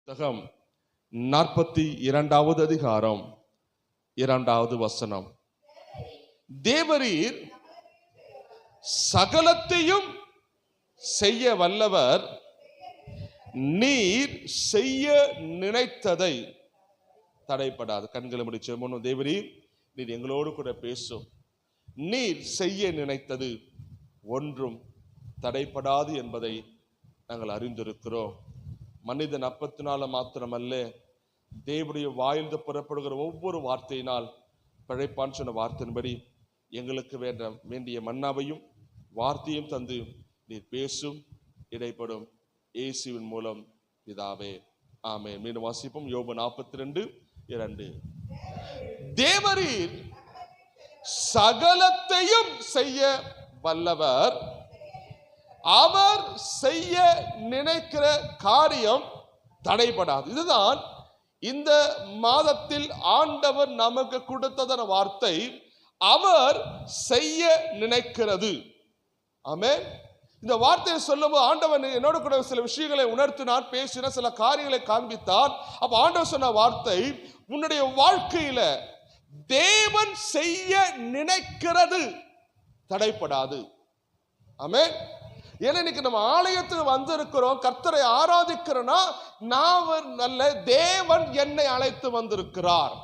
புத்தகம் 42வது அதிகாரம் 2வது வசனம். தேவரீர் சகலத்தையும் செய்ய வல்லவர், நீர் செய்ய நினைத்ததை தடைப்படாது. கண்களை முடிச்ச முன்னும் தேவரீர் நீர் எங்களோடு கூட பேசும். நீர் செய்ய நினைத்தது ஒன்றும் தடைப்படாது என்பதை நாங்கள் அறிந்திருக்கிறோம். மனிதன் அப்பத்தினால மாத்திரமல்ல, தேவனுடைய வாயிலிருந்து புறப்படுகிற ஒவ்வொரு வார்த்தையினால் பிழைப்பான் சொன்ன வார்த்தையின்படி எங்களுக்கு வேண்டிய மன்னாவையும் வார்த்தையும் தந்து நீர் பேசும், இடைப்படும். இயேசுவின் மூலம் பிதாவே, ஆமென். மீண்டும் வாசிப்போம். யோபு 42:2. தேவரீர் சகலத்தையும் செய்ய வல்லவர், அவர் செய்ய நினைக்கிற காரியம் தடைபடாது. இதுதான் இந்த மாதத்தில் ஆண்டவர் நமக்கு கொடுத்ததான வார்த்தை. அவர் செய்ய நினைக்கிறது. ஆமென். இந்த வார்த்தையை சொல்லும்போது ஆண்டவன் என்னோட கூட சில விஷயங்களை உணர்த்தினார், பேசினார், சில காரியங்களை காண்பித்தார். அப்ப ஆண்டவர் சொன்ன வார்த்தை, உன்னுடைய வாழ்க்கையில தேவன் செய்ய நினைக்கிறது தடைப்படாது. ஆமென். ஏன்னா இன்னைக்கு நம்ம ஆலயத்துக்கு வந்திருக்கிறோம், கர்த்தரை ஆராதிக்கிறோம்னா நான் நல்ல தேவன் என்னை அழைத்து வந்திருக்கிறார்,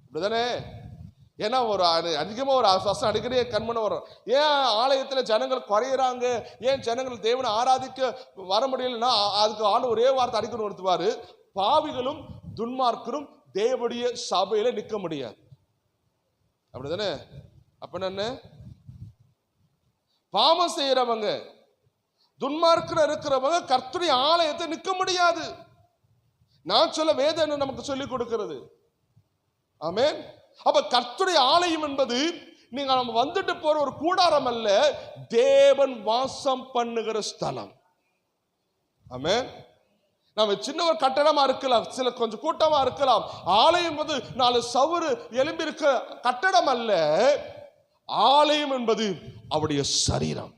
அப்படிதானே? ஏன்னா ஒரு அதிகமா ஒரு வசனம் அடிக்கடி கண்மணம் வரும். ஏன் ஆலயத்துல ஜனங்கள் குறையிறாங்க, ஏன் ஜனங்கள் தேவனை ஆராதிக்க வர முடியலன்னா அதுக்கு ஆண்டு ஒரே வார்த்தை அடிக்கணும் ஒருத்துவாரு, பாவிகளும் துன்மார்க்கரும் தேவனுடைய சபையில நிற்க முடியாது, அப்படிதானே? அப்ப என்ன, பாவம் செய்யறவங்க துன்மார்க்கர் இருக்கிறவங்க கர்த்தருடைய ஆலயத்தை நிற்க முடியாது. நான் சொல்ல வேதம் நமக்கு சொல்லிக் கொடுக்கிறது. ஆமென். அப்ப கர்த்தருடைய ஆலயம் என்பது நீங்க நம்ம வந்துட்டு போற ஒரு கூடாரம் அல்ல, தேவன் வாசம் பண்ணுகிற ஸ்தலம். ஆமென். நம்ம சின்ன ஒரு கட்டடமா இருக்கலாம், சில கொஞ்சம் கூட்டமா இருக்கலாம். ஆலயம் என்பது 4 சவுறு எலும்பி இருக்க கட்டடம் அல்ல, ஆலயம் என்பது அவருடைய சரீரம்.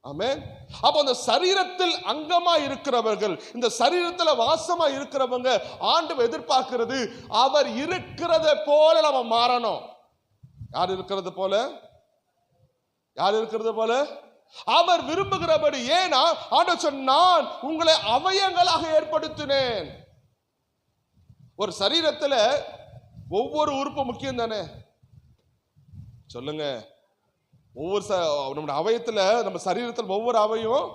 ஆமென். அப்ப அந்த சரீரத்தில் அங்கமா இருக்கிறவர்கள், இந்த சரீரத்தில் வாசமா இருக்கிறவங்க ஆண்டவர் எதிர்பார்க்கிறது, அவர் இருக்கிறத போல நம்ம மாறணும். யார் இருக்கிறது போல? யார் இருக்கிறது போல? அவர் விரும்புகிறபடி. ஏன்னா ஆண்டவர் சொன்னான், உங்களை அவயங்களாக ஏற்படுத்தினேன். ஒரு சரீரத்தில் ஒவ்வொரு உறுப்பு முக்கியம் தானே? சொல்லுங்க. ஒவ்வொரு நம்ம அவயத்துல, நம்ம சரீரத்தில் ஒவ்வொரு அவயம்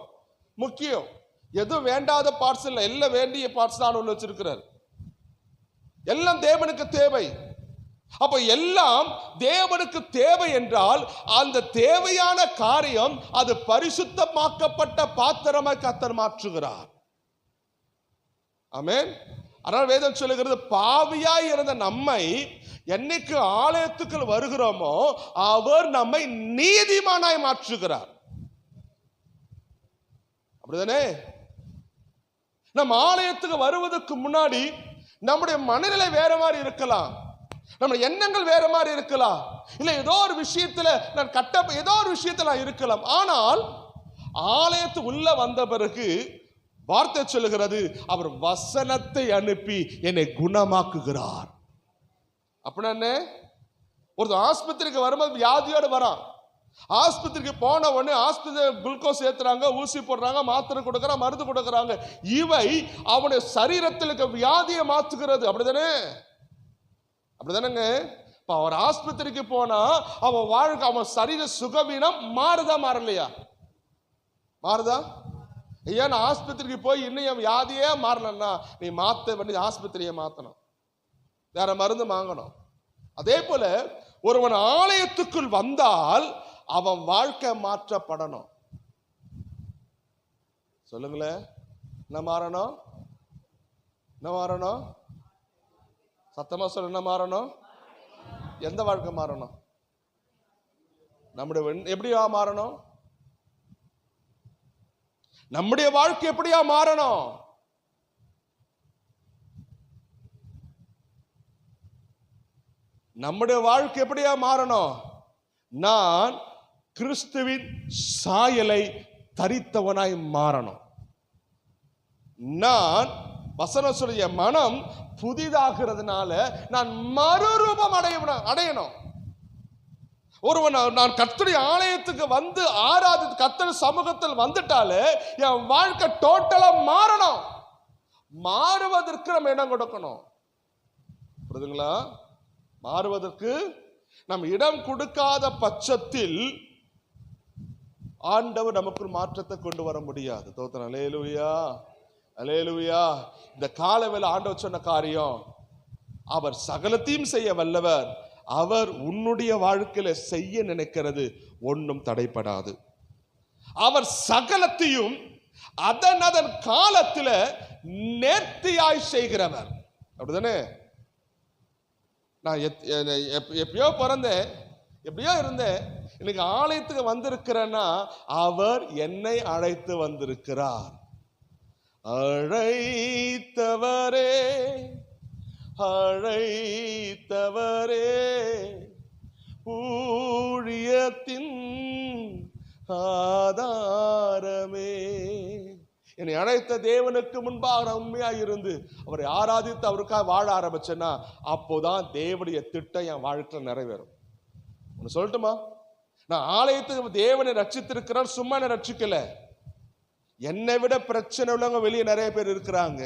முக்கியம். எதுவும் வேண்டாத பார்ட்ஸ் இல்லை, எல்லாம் வேண்டிய பார்ட்ஸ் தான் உள்ள வச்சிருக்கிறார். எல்லாம் தேவனுக்கு தேவை. அப்ப எல்லாம் தேவனுக்கு தேவை என்றால் அந்த தேவையான காரியம் அது பரிசுத்தமாக்கப்பட்ட பாத்திரமாய் கர்த்தர் மாற்றுகிறார். ஆமென். ஆனால் வேதம் சொல்லுகிறது, பாவியாய் இருந்த நம்மை என்னைக்கு ஆலயத்துக்குள் வருகிறோமோ அவர் நம்மை நீதிமானாய் மாற்றுகிறார், அப்படிதானே? நம்ம ஆலயத்துக்கு வருவதற்கு முன்னாடி நம்முடைய மனநிலை வேற மாதிரி இருக்கலாம், நம்ம எண்ணங்கள் வேற மாதிரி இருக்கலாம், இல்ல ஏதோ ஒரு விஷயத்துல நான் ஏதோ ஒரு விஷயத்துல இருக்கலாம். ஆனால் ஆலயத்து உள்ள வந்த பிறகு வார்த்தை சொல்லுகிறது, அவர் வசனத்தை அனுப்பி என்னை குணமாக்குகிறார். அப்படின்னா ஒரு ஆஸ்பத்திரிக்கு வரும்போது வியாதியோடு வரான், ஆஸ்பத்திரிக்கு போன உடனே ஆஸ்பத்திரி குளுக்கோஸ் ஏத்துறாங்க, ஊசி போடுறாங்க, மாத்திரை கொடுக்கறாங்க, மருந்து கொடுக்கறாங்க. இவை அவனுடைய சரீரத்தில் இருக்க வியாதியை மாத்துகிறது, அப்படிதானே? அப்படிதானங்க. இப்ப அவர் ஆஸ்பத்திரிக்கு போனா அவன் வாழ்க்கை, அவன் சரீர சுகவீனம் மாறுதா மாறலையா? மாறுதா? ஐயா, நான் ஆஸ்பத்திரிக்கு போய் இன்னும் என் வியாதியே மாறலன்னா நீ மாத்த வேண்டிய ஆஸ்பத்திரியை மாத்தணும், வேற மருந்து வாங்கணும். அதே போல ஒருவன் ஆலயத்துக்குள் வந்தால் அவன் வாழ்க்கை மாற்றப்படணும். சொல்லுங்களேன், என்ன மாறணும்? என்ன மாறணும்? சத்தமா சொல்ல, என்ன மாறணும்? எந்த வாழ்க்கை மாறணும்? நம்முடைய எப்படியா மாறணும்? நம்முடைய வாழ்க்கை எப்படியா மாறணும்? நம்முடைய வாழ்க்கை எப்படியா மாறணும்? நான் கிறிஸ்துவின் சாயலை தரித்தவனாய் மாறணும். நான் வசனம் சொல்ல என் மனம் புதிதாகிறதுனால நான் மறுரூபம் அடையணும். ஒருவன் நான் கர்த்தருடைய ஆலயத்துக்கு வந்து ஆராதித்து கர்த்தர் சமூகத்தில் வந்துட்டாலே என் வாழ்க்கை டோட்டலா மாறணும். மாறுவதற்கு நம்ம இடம் கொடுக்கணும். புரியுதுங்களா? மாறுவதற்கு நம்ம இடம் கொடுக்காத பட்சத்தில் ஆண்டவர் நமக்கு மாற்றத்தை கொண்டு வர முடியாது. தோத்திரம். அல்லேலூயா, அல்லேலூயா. இந்த காலவேளை ஆண்டவர் சொன்ன காரியம், அவர் சகலத்தையும் செய்ய வல்லவர். அவர் உன்னுடைய வாழ்க்கையில செய்ய நினைக்கிறது ஒன்றும் தடைப்படாது. அவர் சகலத்தையும் அதன் காலத்துல நேர்த்தியாய் செய்கிறவர். அப்படிதானே? நான் எப்பயோ பிறந்தேன், எப்படியோ இருந்தேன், இன்னைக்கு ஆலயத்துக்கு வந்திருக்கிறேன்னா அவர் என்னை அழைத்து வந்திருக்கிறார். அழைத்தவரே, அழைத்தவரே, ஊழியத்தின் ஆதாரமே. என்னை அழைத்த தேவனுக்கு முன்பாக நான் உண்மையாக இருந்து அவரை ஆராதித்து அவருக்காக வாழ ஆரம்பிச்சேன்னா அப்போதான் தேவனுடைய திட்டம் என் வாழ்க்கையில் நிறைவேறும். ஒன்று சொல்லட்டுமா? நான் ஆலயத்துக்கு தேவனை ரட்சித்திருக்கிறார், சும்மா என்ன ரட்சிக்கல. என்னை விட பிரச்சனை உள்ளவங்க வெளியே நிறைய பேர் இருக்கிறாங்க.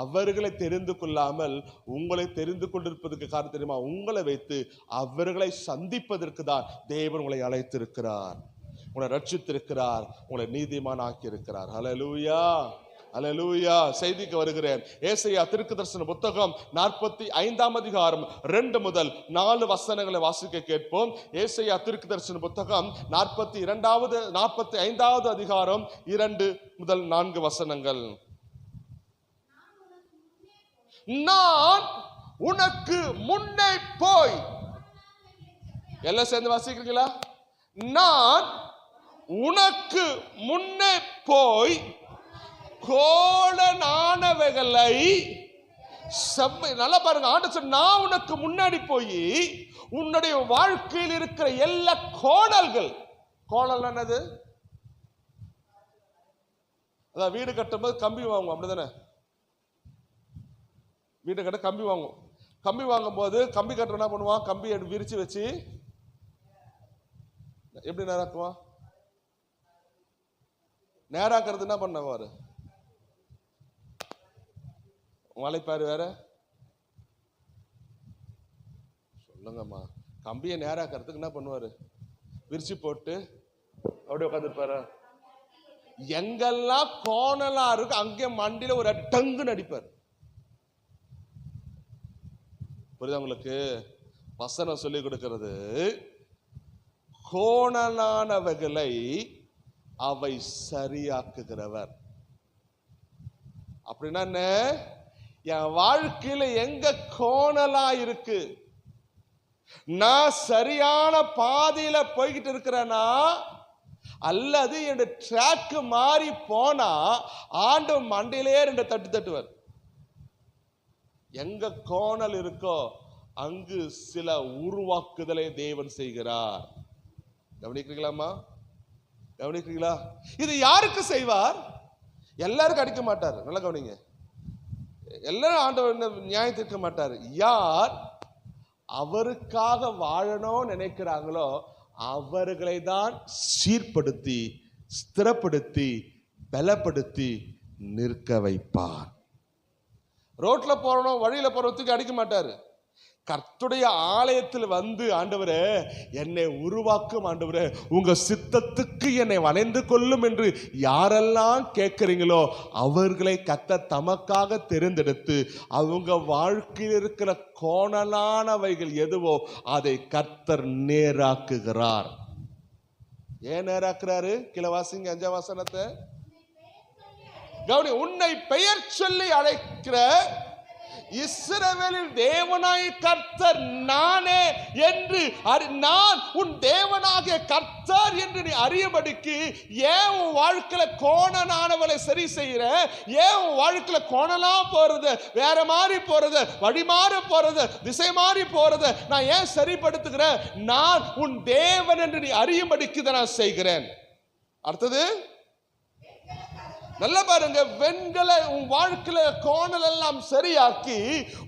அவர்களை தெரிந்து கொள்ளாமல் உங்களை தெரிந்து கொண்டிருப்பதற்கு காரணம் தெரியுமா? உங்களை வைத்து அவர்களை சந்திப்பதற்கு தான் தேவன் உங்களை அழைத்திருக்கிறார், உங்களை ரட்சித்திருக்கிறார், உங்களை நீதிமான் ஆக்கி இருக்கிறார். ஹல்லேலூயா, ஹல்லேலூயா. செய்திக்கு வருகிறேன். ஏசாயா தீர்க்கதரிசன புத்தகம் 45ஆம் அதிகாரம் 2 முதல் 4 வசனங்களை வாசிக்க கேட்போம். ஏசாயா தீர்க்கதரிசன புத்தகம் 45ஆவது அதிகாரம் 2 முதல் 4 வசனங்கள். நான் உனக்கு முன்னே போய், எல்லாம் சேர்ந்து வாசிக்கிறீங்களா? நான் உனக்கு முன்னே போய் கோணலானவைகளை நல்லா பாருங்க. ஆண்டு நான் உனக்கு முன்னாடி போய் உன்னுடைய வாழ்க்கையில் இருக்கிற எல்லா கோணல்கள், கோணல் என்னது? அதான் வீடு கட்டும்போது கம்பி வாங்குவோம், அப்படிதானே? வீடு கட்ட கம்பி வாங்குவோம். கம்பி வாங்கும் போது கம்பி கட்டுற என்ன பண்ணுவான்? கம்பி விரிச்சு வச்சு எப்படி நேராக்குவான்? நேராக்கிறது என்ன பண்ணுவாரு? மலைப்பாரு வேற சொல்லுங்கம்மா. கம்பியை நேராக்கிறதுக்கு என்ன பண்ணுவாரு? விரிச்சு போட்டு அப்படியே உட்காந்துருப்பாரு. எங்கெல்லாம் கோணலா இருக்கு அங்கே மண்டியில ஒரு டங்குன்னு அடிப்பார். புரியுதா உங்களுக்கு? வசனம் சொல்லி கொடுக்கிறது, கோணலானவைகளை அவை சரியாக்குகிறவர். அப்படின்னா என்ன? என் வாழ்க்கையில எங்க கோணலா இருக்கு, நான் சரியான பாதையில போய்கிட்டு இருக்கிறேனா அல்லது என் ட்ராக் மாறி போனா ஆண்டு மண்டையிலே 2 தட்டு தட்டுவார். எங்க கோணல் இருக்கோ அங்கு சில உருவாக்குதலை தேவன் செய்கிறார். கவனிக்கிறீங்களாமா? கவனிக்கிறீங்களா? இது யாருக்கு செய்வார்? எல்லாருக்கும் அடிக்க மாட்டார். நல்லா கவனிங்க. எல்லாரும் ஆண்டவர் நியாயம் தீர்க்க மாட்டார். யார் அவருக்காக வாழணும் நினைக்கிறாங்களோ அவர்களை தான் சீர்படுத்தி ஸ்திரப்படுத்தி பலப்படுத்தி நிற்க வைப்பார். ரோட்ல போறோம், வழியில போறதுக்கு அடிக்க மாட்டாரு. கர்த்தருடைய ஆலயத்தில் வந்து, ஆண்டவரே என்னை உருவாக்கும், ஆண்டவரே உங்க சித்தத்துக்கு என்னை வளைந்து கொள்ளும் என்று யாரெல்லாம் கேட்கிறீங்களோ அவர்களை கர்த்தர் தமக்காக தேர்ந்தெடுத்து அவங்க வாழ்க்கையில் இருக்கிற கோணலானவைகள் எதுவோ அதை கர்த்தர் நேராக்குகிறார். ஏன் நேராக்குறாரு? கீழே வாசிங்க 5ஆம் வசனத்தை கவனி. உன்னை பெயர் சொல்லி அழைக்கிற இஸ்ரவேலின் தேவனாய் கர்த்தர் நானே என்று நான் உன் தேவனாகிய கர்த்தர் என்று நீ அறியபடிக்கு ஏன் உன் வாழ்க்கையில கோணலானவளை சரி செய்யற? ஏன் உன் வாழ்க்கையில கோணலா போறது, வேற மாதிரி போறது, வழி மாறி போறது, திசை மாறி போறது நான் ஏன் சரிப்படுத்துகிறேன்? நான் உன் தேவன் என்று நீ அறியும்படிக்கு நான் செய்கிறேன். அடுத்தது நல்ல பாருங்க, வெண்கல உன் வாழ்க்கையில கோணல் எல்லாம் சரியாக்கி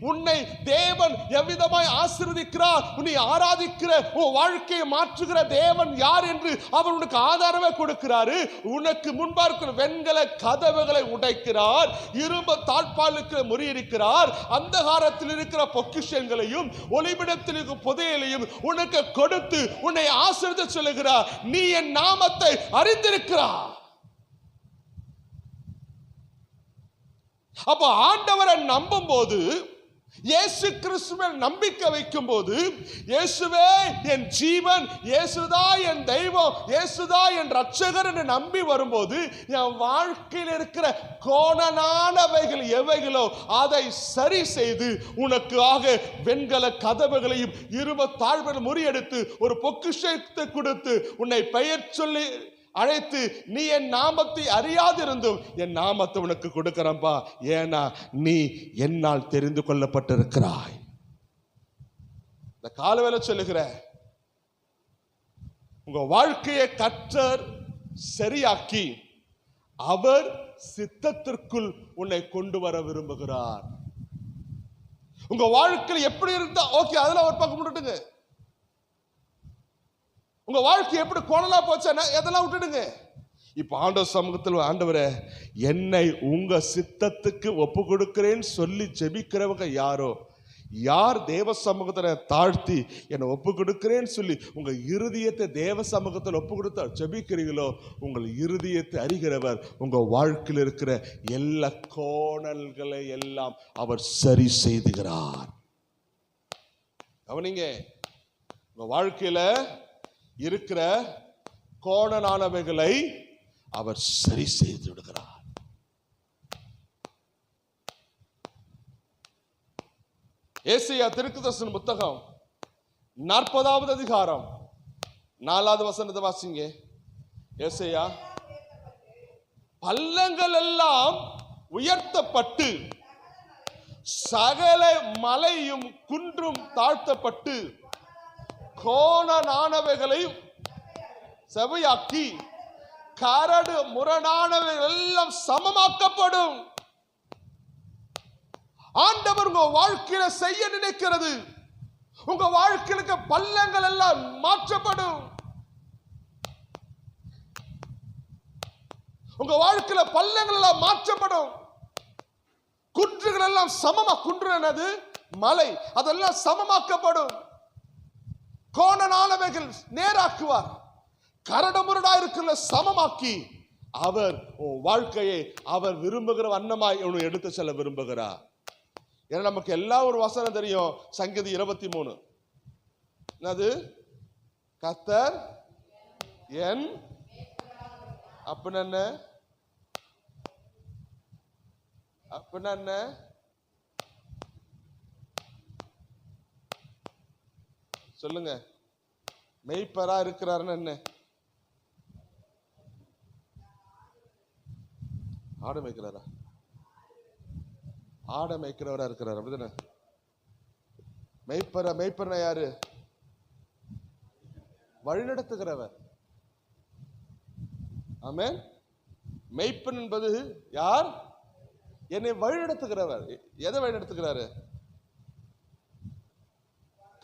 உன்னை தேவன் எவ்விதமாய் ஆசீர்வதிக்கிறார், உன்னை ஆராதிக்கிற உன் வாழ்க்கையை மாற்றுகிற தேவன் யார் என்று அவர் உனக்கு ஆதாரமே கொடுக்கிறாரு. உனக்கு முன்பாக இருக்கிற வெண்கல கதவுகளை உடைக்கிறார், இரும்பு தாழ்பாலுக்கு முறியடிக்கிறார், அந்தகாரத்தில் இருக்கிற பொக்கிஷங்களையும் ஒளிபிடத்தில் இருக்கும் புதையலையும் உனக்கு கொடுத்து உன்னை ஆசீர்வதித்து சொல்லுகிறார், நீ என் நாமத்தை அறிந்திருக்கிறார். அப்ப ஆண்டவரை நம்பும் போது, இயேசு கிறிஸ்துவை நம்பிக்கை வைக்கும் போது, இயேசுவே என் ஜீவன், இயேசுதான் என் தெய்வம், இயேசுதான் என் ரட்சகர் என்று நம்பி வரும்போது, என் வாழ்க்கையில் இருக்கிற கோணலானவைகள் எவைகளோ அதை சரி செய்து உனக்காக வெண்கல கதவுகளையும் இரும்பு தாழ்வுகளை முறியடித்து ஒரு பொக்கிஷத்தை கொடுத்து உன்னை பெயர் சொல்லி அழைத்து, நீ என் நாமத்தை அறியாதிருந்தும் என் நாமத்தை உனக்கு கொடுக்கிறப்பா, ஏன்னா நீ என்னால் தெரிந்து கொள்ளப்பட்டிருக்கிறாய். இந்த காலவேளை சொல்லுகிற உங்க வாழ்க்கையை கர்த்தர் சரியாக்கி அவர் சித்தத்திற்குள் உன்னை கொண்டு வர விரும்புகிறார். உங்க வாழ்க்கையில் எப்படி இருந்தா ஓகே, அதெல்லாம் ஒரு பக்கம் விட்டுடுங்க. உங்க வாழ்க்கை எப்படி கோணலா போச்சா எதெல்லாம் விட்டுடுங்க. இப்ப ஆண்டவர் சமூகத்தில், ஆண்டவரே என்னை உங்க சித்தத்துக்கு ஒப்பு கொடுக்கிறேன்னு சொல்லி ஜெபிக்கிறவங்க யாரோ, யார் தேவ சமூகத்தை தாழ்த்தி என்னை ஒப்பு கொடுக்கிறேன்னு சொல்லி உங்க இருதயத்தை தேவ சமூகத்தில் ஒப்பு கொடுத்தா ஜெபிக்கிறீங்களோ, உங்கள் இருதயத்தை அறிகிறவர் உங்க வாழ்க்கையில் இருக்கிற எல்லா கோணல்களை எல்லாம் அவர் சரி செய்துகிறார். கவனிங்க, உங்க வாழ்க்கையில இருக்கிற கோணலானவைகளை அவர் சரி செய்து விடுகிறார். ஏசாயா தீர்க்கதரிசன புத்தகம் 40வது அதிகாரம் 4வது வசனத்தை வாசிங்க. ஏசாயா, பள்ளங்கள் எல்லாம் உயர்த்தப்பட்டு சகல மலையும் குன்றும் தாழ்த்தப்பட்டு கோணலானவைகளை செவையாக்கி கரடு முரணானவைகள் எல்லாம் சமமாக்கப்படும். ஆண்டவர் உங்க வாழ்க்கையில செய்ய நினைக்கிறது, உங்க வாழ்க்கையில பள்ளங்கள் எல்லாம் மாற்றப்படும். உங்க வாழ்க்கையில பள்ளங்கள் எல்லாம் மாற்றப்படும். குன்றுகள் எல்லாம் சமமா, குன்று என்னது? மலை, அதெல்லாம் சமமாக்கப்படும். கோணலானவைகள் நேராக்குவார், கரடுமுரடா இருக்கிற சமமாக்கி அவர் வாழ்க்கையை அவர் விரும்புகிற வண்ணமாய் எடுத்து செல்ல விரும்புகிறார். ஏன்னா நமக்கு எல்லா ஒரு வசனம் தெரியும். சங்கீதம் 23 என்னது? கர்த்தர் என் அப்படின்னா என்ன? சொல்லுங்க. மெய்ப்பரா இருக்கிறாருன்னு என்ன? ஆடு மேய்க்கிறாரா? ஆடை மேய்க்கிறவரா இருக்கிறார், அப்படிதானே? மெய்ப்பரா யாரு? வழிநடத்துகிறவர். ஆமென். மெய்ப்பன் என்பது யார்? என்னை வழிநடத்துகிறவர். எதை வழிநடத்துகிறாரு?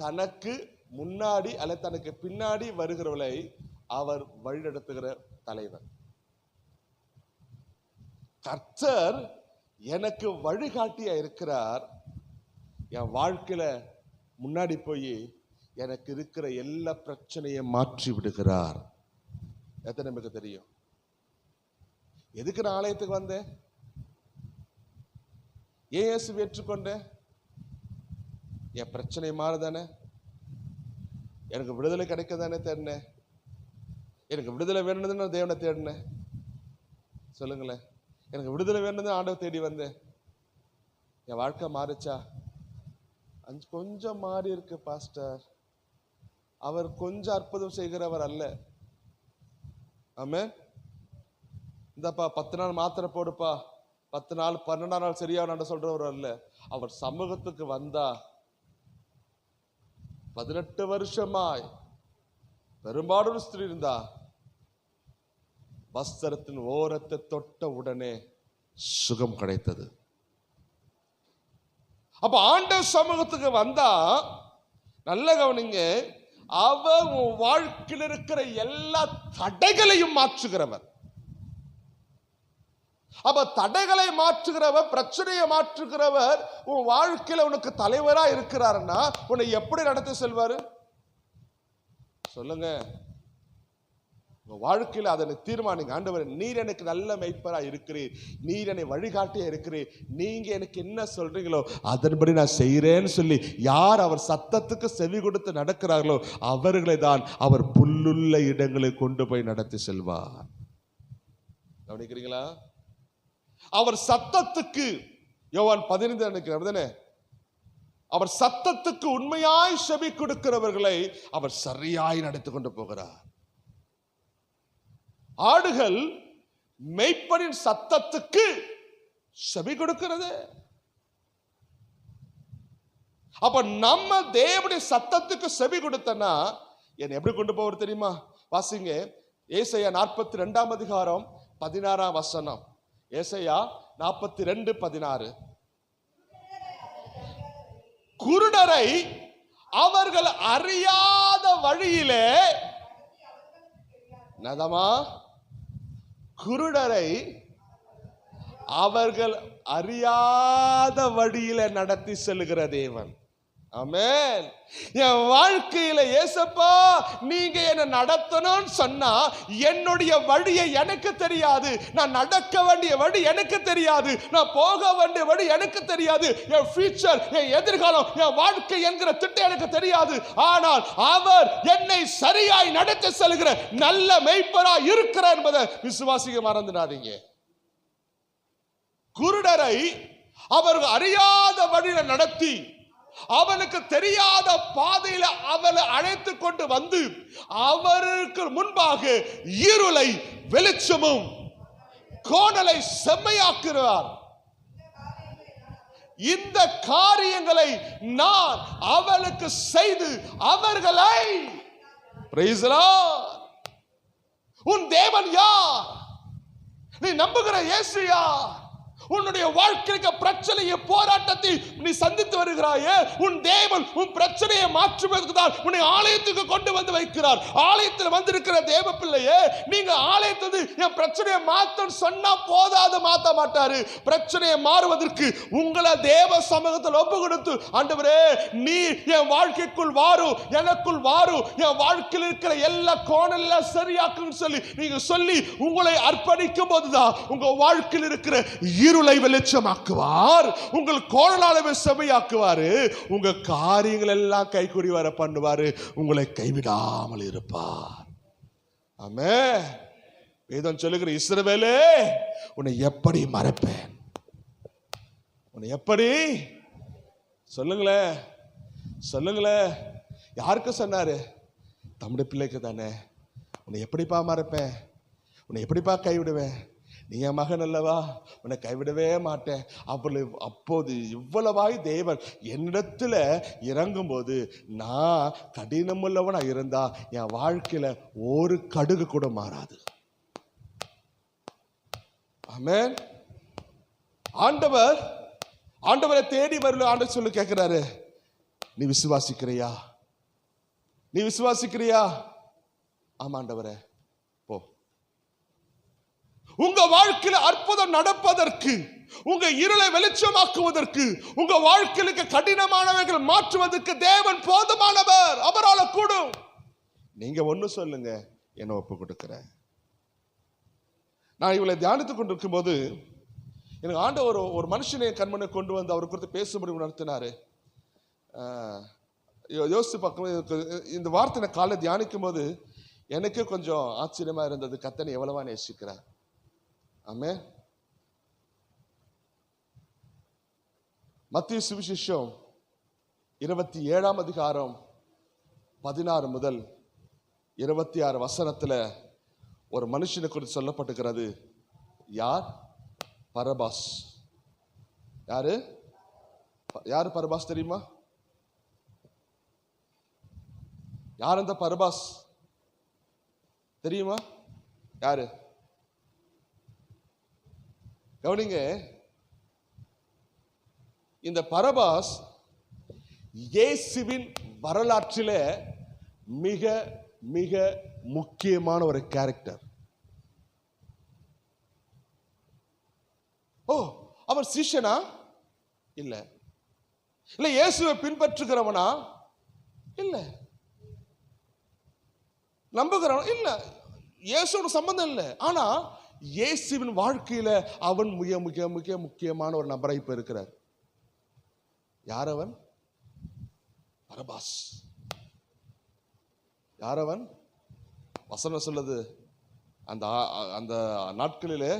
தனக்கு முன்னாடி அல்லது தனக்கு பின்னாடி வருகிறவர்களை அவர் வழிநடத்துகிற தலைவர். கர்த்தர் எனக்கு வழிகாட்டியா இருக்கிறார். என் வாழ்க்கையில முன்னாடி போய் எனக்கு இருக்கிற எல்லா பிரச்சனையும் மாற்றி விடுகிறார். எத்தனை நமக்கு தெரியும்? எதுக்கு நான் ஆலயத்துக்கு வந்தேன்? ஏன் இயேசுவை ஏற்றுக்கொண்டேன்? என் பிரச்சனை மாறுதானே, எனக்கு விடுதலை கிடைக்க தானே தேடினேன். எனக்கு விடுதலை வேணும்னு தேவனை தேடினேன். சொல்லுங்களேன். எனக்கு விடுதலை வேணும்னு ஆண்டவர் தேடி வந்தேன். என் வாழ்க்கை மாறுச்சா? கொஞ்சம் மாறி இருக்கு பாஸ்டர். அவர் கொஞ்சம் அற்புதம் செய்கிறவர் அல்ல. ஆமென். இந்தப்பா 10 நாள் மாத்திரை போடுப்பா, 10 நாள் 12 நாள் சரியான சொல்றவர் அல்ல. அவர் சமூகத்துக்கு வந்தா 18 வருஷமாய் பெரும்பாலும் ஸ்திரீ இருந்தா வஸ்திரத்தின் ஓரத்தை தொட்ட உடனே சுகம் கிடைத்தது. அப்ப ஆண்டவர் சமூகத்துக்கு வந்தா நல்ல கவனிங்க, அவர் உன் வாழ்க்கையில் இருக்கிற எல்லா தடைகளையும் மாற்றுகிறவர். அப்ப தடைகளை மாற்றுகிறவர், பிரச்சனையை மாற்றுகிறவர் உன் வாழ்க்கையில உனக்கு தலைவரா இருக்கிறாருன்னா உன்னை எப்படி நடத்தி செல்வாரு சொல்லுங்க? உங்க வாழ்க்கையில அதனை தீர்மானிங்க. ஆண்டவர், நீர் எனக்கு நல்ல மேய்ப்பரா இருக்கிறீர், நீர் என்னை வழிகாட்டியா இருக்கிறீர், நீங்க எனக்கு என்ன சொல்றீங்களோ அதன்படி நான் செய்யறேன்னு சொல்லி யார் அவர் சத்தத்துக்கு செவி கொடுத்து நடக்கிறார்களோ அவர்களை தான் அவர் புல்லுள்ள இடங்களை கொண்டு போய் நடத்தி செல்வார். கவனிக்கிறீங்களா? அவர் சத்தத்துக்கு, யோவான் 15 நினைக்கிறேன், அவர் சத்தத்துக்கு உண்மையாய் செவி கொடுக்கிறவர்களை அவர் சரியாய் நடத்தி கொண்டு போகிறார். ஆடுகள் மேய்ப்பனின் சத்தத்துக்கு செவி கொடுக்கிறது. அப்ப நம்ம தேவனுடைய சத்தத்துக்கு செவி கொடுத்தனா என்ன எப்படி கொண்டு போவது தெரியுமா? வாசிங்க ஏசாயா 42 அதிகாரம் 16 வசனம். ஏசாயா 42:16. குருடரை அவர்கள் அறியாத வழியிலே, நதமா, குருடரை அவர்கள் அறியாத வழியில நடத்தி செல்லுகிற தேவன். ஆமென். என் வாழ்க்கையில ஏசப்பா நீங்க என்ன நடத்தணும்னு சொன்னா என்னுடைய வழியை எனக்கு தெரியாது, நான் நடக்க வேண்டிய வழி எனக்கு தெரியாது, நான் போக வேண்டிய வழி எனக்கு தெரியாது, என் ஃபியூச்சர், என் எதிர்காலம், என் வாழ்க்கை என்கிற திட்டம் எனக்கு தெரியாது. ஆனால் அவர் என்னை சரியாய் நடத்தி செல்கிற நல்ல மேய்ப்பரா இருக்கிறார் என்பதை விசுவாசிக்க மறந்துடாதீங்க. குருடரை அவர்கள் அறியாத வழியில நடத்தி அவனுக்கு தெரியாத பாதையில அவளை அழைத்து கொண்டு வந்து அவருக்கு முன்பாக இருளை வெளிச்சமும் கோணலை செம்மையாக்குகிறார். இந்த காரியங்களை நான் அவளுக்கு செய்து அவர்களை, பிரைஸ் தி லார்ட், உன் தேவன் யார்? நீ நம்புகிற இயேசு யார்? உன்னுடைய வாழ்க்கைக்கு பிரச்சனையை, போராட்டத்தை நீ சந்தித்து வருகிறாயே, உன் தேவன் உன் பிரச்சனையை மாற்றுவதற்கு தான் உன்னை ஆலயத்துக்கு கொண்டு வந்து வைக்கிறார். ஆலயத்தில் வந்திருக்கிற தேவ பிள்ளையே, நீங்க ஆலயத்துக்கு என் பிரச்சனையை மாத்தன்னு சொன்னா போதாது, மாத்த மாட்டாரு. பிரச்சனையை மாறுவதற்கு உங்களை தேவ சமூகத்தில் ஒப்பு கொடுத்து, ஆண்டவரே நீ என் வாழ்க்கைக்குள் வாரு, எனக்குள் வாரு, என் வாழ்க்கையில் இருக்கிற எல்லா கோணல சரியாக்குன்னு சொல்லி நீங்க சொல்லி உங்களை அர்ப்பணிக்கும் போதுதான் உங்க வாழ்க்கையில் இருக்கிற இருளை வெளிச்சமாக்குவார், உங்கள் கோணலாளவை செவையாக்குவாரு, உங்க காரியங்கள் எல்லாம் கைகூடி வர பண்ணுவாரு, உங்களை கைவிடாமல் இருப்பார். ஆமென். வேதம் சொல்லுகிற, இஸ்ரவேலே உன்னை எப்படி மறப்பேன்? உன்னை எப்படி? சொல்லுங்களேன், சொல்லுங்களேன். யாருக்கு சொன்னாரு? தம்முடைய பிள்ளைக்கு தானே. உன்னை எப்படிப்பா மறப்பேன்? உன்னை எப்படிப்பா கைவிடுவேன்? நீ என் மகன் அல்லவா, உன்னை கைவிடவே மாட்டேன். அப்போது இவ்வளவாய் தேவன் என்னிடத்துல இறங்கும் போது நான் கடினமுள்ளவனா இருந்தா என் வாழ்க்கையில ஒரு கடுகு கூட மாறாது. ஆமென். ஆண்டவரை தேடி வரல. ஆண்டவர் சொல்லி கேட்கிறாரு, நீ விசுவாசிக்கிறியா? நீ விசுவாசிக்கிறியா? ஆமா ஆண்டவரே, போ. உங்க வாழ்க்கையில் அற்புதம் நடப்பதற்கு, உங்க இருளை வெளிச்சமாக்குவதற்கு, உங்க வாழ்க்கைக்கு கடினமானவைகள் மாற்றுவதற்கு தேவன் போதுமானவர். அவரால் கூடும். நீங்க ஒண்ணு சொல்லுங்க, என்ன ஒப்பு கொடுக்கிறேன். நான் இவளை தியானித்துக் கொண்டிருக்கும் போது எனக்கு ஆண்டவர் ஒரு மனுஷனை கண்மனை கொண்டு வந்து அவர் குறித்து பேசும்படி உணர்த்தினாரு. யோசித்து பார்க்கும்போது இந்த வார்த்தை காலையில் தியானிக்கும் போது எனக்கு கொஞ்சம் ஆச்சரியமா இருந்தது. கர்த்தனை எவ்வளவா நேசிக்கிறார். ஆமென். மத்தேயு சுவிசேஷம் 27 அதிகாரம் 16 முதல் 26 வசனத்துல ஒரு மனுஷனை குறித்து சொல்லப்பட்டிருக்கிறது. யார்? பரபாஸ். யாரு? யாரு பரபாஸ் தெரியுமா? யார் அந்த பரபாஸ் தெரியுமா? யாரு? கவனிங்க, இந்த பரபாஸ் இயேசுவின் வரலாற்றிலே மிக மிக முக்கியமான ஒரு கேரக்டர். ஓ, அவர் சிஷ்யனா? இல்ல. இல்ல இயேசுவை பின்பற்றுகிறவனா? இல்ல. நம்புகிறவன்? இல்ல. இயேசுவோட சம்பந்தம் இல்லை. ஆனா இயேசுவின் வாழ்க்கையில அவன் மிக மிக மிக முக்கியமான ஒரு நபரை இப்ப இருக்கிறார். யார் அவன்? பரபாஸ். யார் அவன்? வசனம் சொல்லுது, அந்த அந்த நாட்களிலே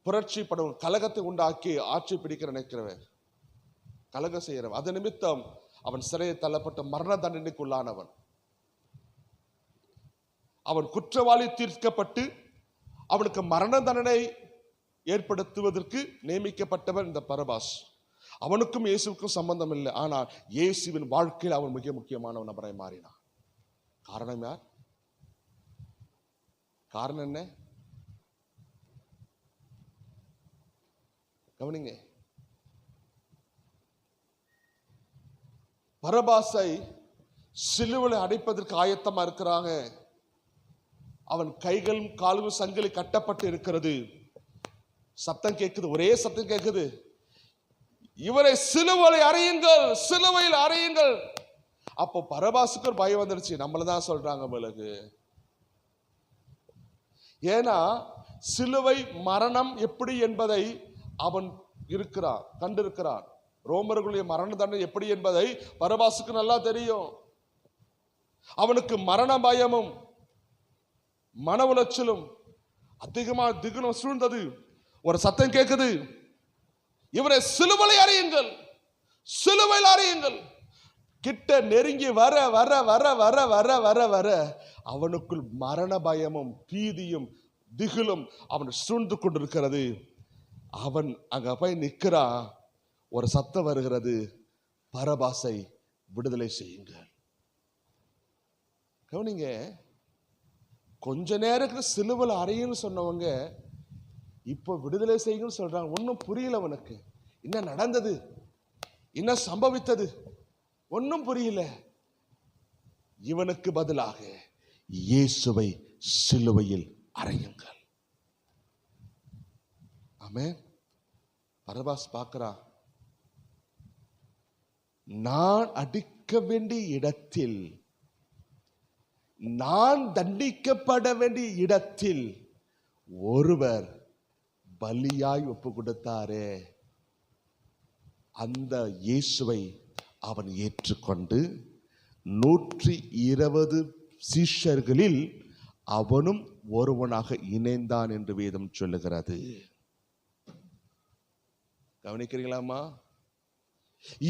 புரட்சி படம் கலகத்தை உண்டாக்கி ஆட்சி பிடிக்க நினைக்கிறவன், கலகம் செய்கிறவன். அது நிமித்தம் அவன் சிறையை தள்ளப்பட்ட மரண தண்டனைக்குள்ளானவன். அவன் குற்றவாளி தீர்க்கப்பட்டு அவனுக்கு மரண தண்டனை ஏற்படுத்துவதற்கு நியமிக்கப்பட்டவன் இந்த பரபாஸ். அவனுக்கும் இயேசுக்கும் சம்பந்தம் இல்லை. ஆனால் இயேசுவின் வாழ்க்கையில் அவன் மிக முக்கியமான நபராய் மாறினான். காரணம் யார்? காரணம் என்ன? கவனிங்க, பரபாசை சிலுவையில் அடைப்பதற்கு ஆயத்தமா இருக்கிறாங்க. அவன் கைகளும் காலும் சங்கிலி கட்டப்பட்டு இருக்கிறது. சத்தம் கேட்குது, ஒரே சத்தம் கேட்குது, இவரை சிலுவையில் அறையுங்கள், சிலுவையில் அறையுங்கள். அப்போ பரபாசுக்கு ஒரு பயம் வந்துருச்சு, நம்மளதான் சொல்றாங்க பிறகு. ஏன்னா சிலுவை மரணம் எப்படி என்பதை அவன் கண்டிருக்கிறான். ரோமர்களுடைய மரண தண்டனை எப்படி என்பதை பரபாசுக்கு நல்லா தெரியும். அவனுக்கு மரண பயமும் மன உளைச்சலும் அதிகமா திகுனம் சூழ்ந்தது. ஒரு சத்தம் கேட்குது, இவரை சிலுவையில் அறையுங்கள், சிலுவையில் அறையுங்கள். கிட்ட நெருங்கி வர வர வர வர வர வர வர அவனுக்குள் மரண பயமும் பீதியும் திகிலும் அவன் சூழ்ந்து கொண்டிருக்கிறது. அவன் அங்க போய் நிற்கிறான். ஒரு சத்தம் வருகிறது, பரபாசை விடுதலை செய்யுங்கள். கவனிங்க, கொஞ்ச நேரத்துக்கு சிலுவையில் அறையுன்னு சொன்னவங்க இப்போ விடுதலை செய்யுங்கன்னு சொல்றாங்க. ஒன்னும் புரியல அவனுக்கு. என்ன நடந்தது, என்ன சம்பவித்தது, ஒன்னும் புரியல. இவனுக்கு பதிலாக இயேசுவை சிலுவையில் அறையுங்கள். ஆமென். பரபாஸ் பார்க்கிறான், நான் அடிக்க வேண்டிய இடத்தில், நான் தண்டிக்கப்பட வேண்டிய இடத்தில் ஒருவர் பலியாய் ஒப்பு கொடுத்தாரே, அந்த இயேசுவை அவன் ஏற்றுக்கொண்டு 120 சீஷர்களில் அவனும் ஒருவனாக இணைந்தான் என்று வேதம் சொல்லுகிறது. கவனிக்கிறீங்களாமா?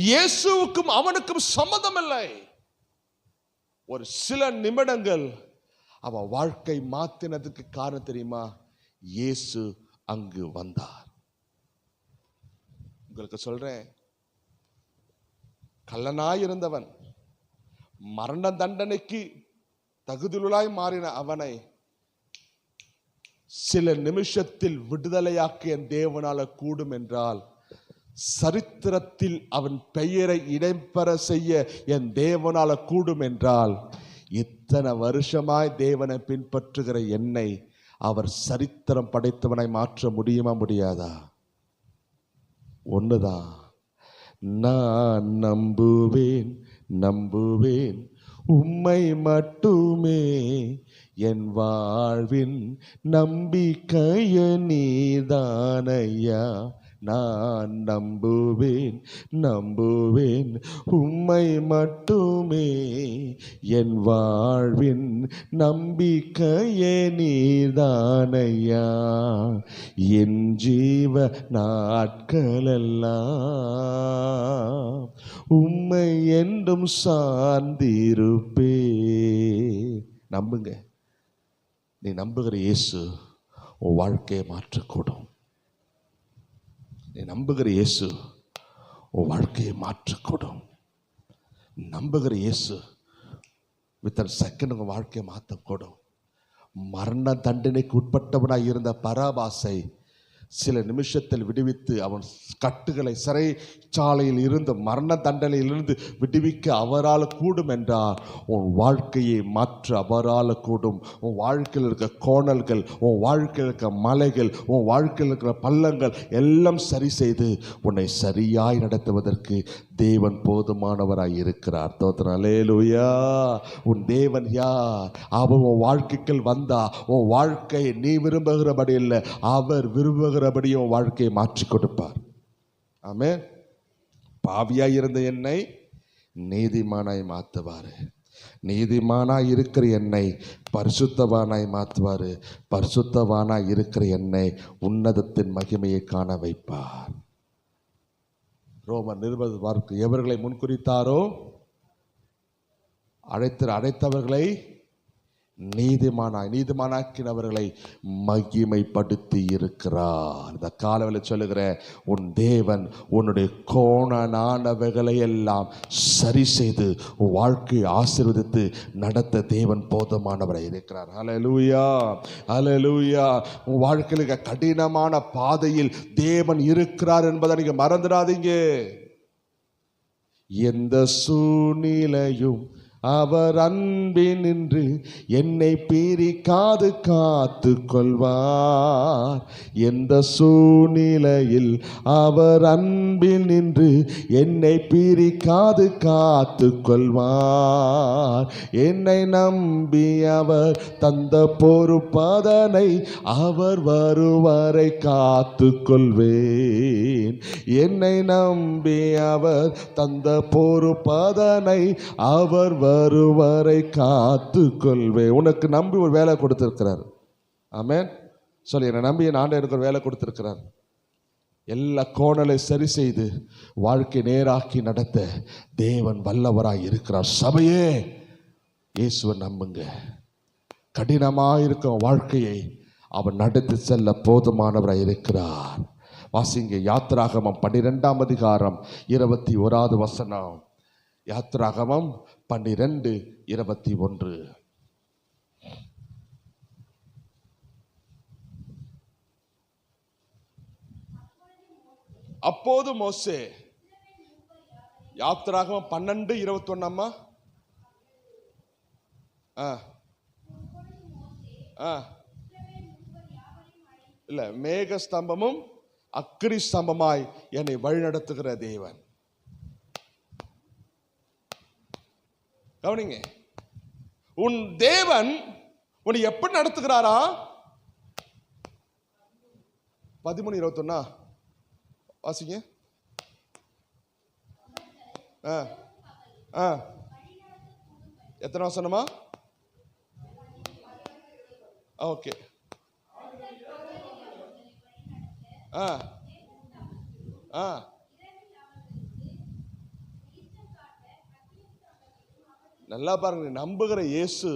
இயேசுவுக்கும் அவனுக்கும் சம்மதம் இல்லை. ஒரு சில நிமிடங்கள் அவன் வாழ்க்கை மாத்தினதுக்கு காரணம் தெரியுமா? இயேசு அங்கு வந்தார். உங்களுக்கு சொல்றேன், கள்ளனாயிருந்தவன், மரண தண்டனைக்கு தகுதியுள்ளாய் மாறின அவனை சில நிமிஷத்தில் விடுதலையாக்கிய தேவனால கூடும் என்றால், சரித்திரத்தில் அவன் பெயரை இடம்பெற செய்ய என் தேவனால கூடும் என்றால், இத்தனை வருஷமாய் தேவனை பின்பற்றுகிற என்னை அவர் சரித்திரம் படைத்தவனை மாற்ற முடியுமா? முடியாதா? ஒண்ணுதான், நான் நம்புவேன் நம்புவேன் உம்மை மட்டுமே, என் வாழ்வின் நம்பிக்கைய நீதானையா. நான் நம்புவேன் நம்புவேன் உம்மை மட்டுமே, என் வாழ்வின் நம்பிக்கையே நீதானையா. என் ஜீவ நாட்களெல்லாம் உம்மை என்றும் சார்ந்திருப்பே. நம்புங்க, நீ நம்புகிற இயேசு உன் வாழ்க்கையை மாற்றக்கூடும். நீ நம்புகிற இயேசு உன் வாழ்க்கையை மாற்றக்கூடும். நம்புகிற இயேசு வித்தின் செகண்ட் உங்க வாழ்க்கையை மாற்றக்கூடும். மரண தண்டனைக்கு உட்பட்டவனாய் இருந்த பரபாசை சில நிமிஷத்தில் விடுவித்து அவன் கட்டுகளை சிறைச்சாலையில் இருந்து மரண தண்டனையிலிருந்து விடுவிக்க அவரால் கூடும் என்றார். உன் வாழ்க்கையை மாற்ற அவரால் கூடும். உன் வாழ்க்கையில் இருக்க கோணல்கள், உன் வாழ்க்கையில் இருக்க மலைகள், உன் வாழ்க்கையில் இருக்கிற பள்ளங்கள் எல்லாம் சரி செய்து உன்னை சரியாய் நடத்துவதற்கு தேவன் போதுமானவராய் இருக்கிறார். தோத்திரம். அல்லேலூயா. உன் தேவன் யார்? அவர் உன் வாழ்க்கைக்குள் வந்தா உன் வாழ்க்கை நீ விரும்புகிறபடி இல்லை, அவர் விரும்புகிறபடி உன் வாழ்க்கையை மாற்றி கொடுப்பார். ஆமென். பாவியாய் இருந்த என்னை நீதிமானாய் மாற்றுவாரு. நீதிமானாய் இருக்கிற என்னை பரிசுத்தவானாய் மாற்றுவாரு. பரிசுத்தவானாய் இருக்கிற என்னை உன்னதத்தின் மகிமையை காண வைப்பார். ரோமர் 20 எவர்களை முன்குறித்தாரோ அழைத்தவர்களை நீதிமானாக்கினவர்களை மகிமைப்படுத்தி இருக்கிறார். இந்த காலவெளியில் சொல்லுகிற உன் தேவன் உன்னுடைய கோணனானவைகளை எல்லாம் சரி செய்து உன் வாழ்க்கையை ஆசீர்வதித்து நடத்த தேவன் போதுமானவராய் இருக்கிறார். ஹல்லேலூயா, ஹல்லேலூயா. உன் வாழ்க்கையில் கடினமான பாதையில் தேவன் இருக்கிறார் என்பதை நீங்க மறந்துடாதீங்க. எந்த சூழ்நிலையும் அவர் அன்பில் நின்று என்னை பிரிக்காது காத்து கொள்வார். எந்த சூழ்நிலையில் அவர் அன்பில் நின்று என்னை பிரிக்காது காத்து கொள்வார். என்னை நம்பி அவர் தந்த பொறுப்பதனை அவர் வருவரை காத்து கொள்வேன். என்னை நம்பி அவர் தந்த பொறுப்பதனை அவர் வருவரை காத்து கொள்வே. உனக்கு நம்பி ஒரு வேலை கொடுத்திருக்கிறார். ஆமென். சொல்லி என்னை நம்பி என் ஆண்டவர் எனக்கு ஒரு வேலை கொடுத்திருக்கிறார். எல்லா கோணலை சரி செய்து வாழ்க்கை நேராக்கி நடத்த தேவன் வல்லவராய் இருக்கிறார். சபையே, இயேசுவை நம்புங்க. கடினமாக இருக்கும் வாழ்க்கையை அவர் நடத்தி செல்ல போதுமானவராய் இருக்கிறார். வாசிங்க யாத்திராகமம் 12ஆம் அதிகாரம் 21வது வசனம். யாத்திராகமம் 12:21. அப்போது மோசே, யாத்திராகமம் 12:21. இல்ல, மேக ஸ்தம்பமும் அக்கினி ஸ்தம்பமாய் என்னை வழிநடத்துகிற தேவன். கவனிங்க, உன் தேவன் உன்னை எப்படி நடத்துகிறாரா? 13:21 வாசிங்க. எத்தனை வசனமா? ஓகே. நல்லா பாருங்க. நம்புகிற இயேசு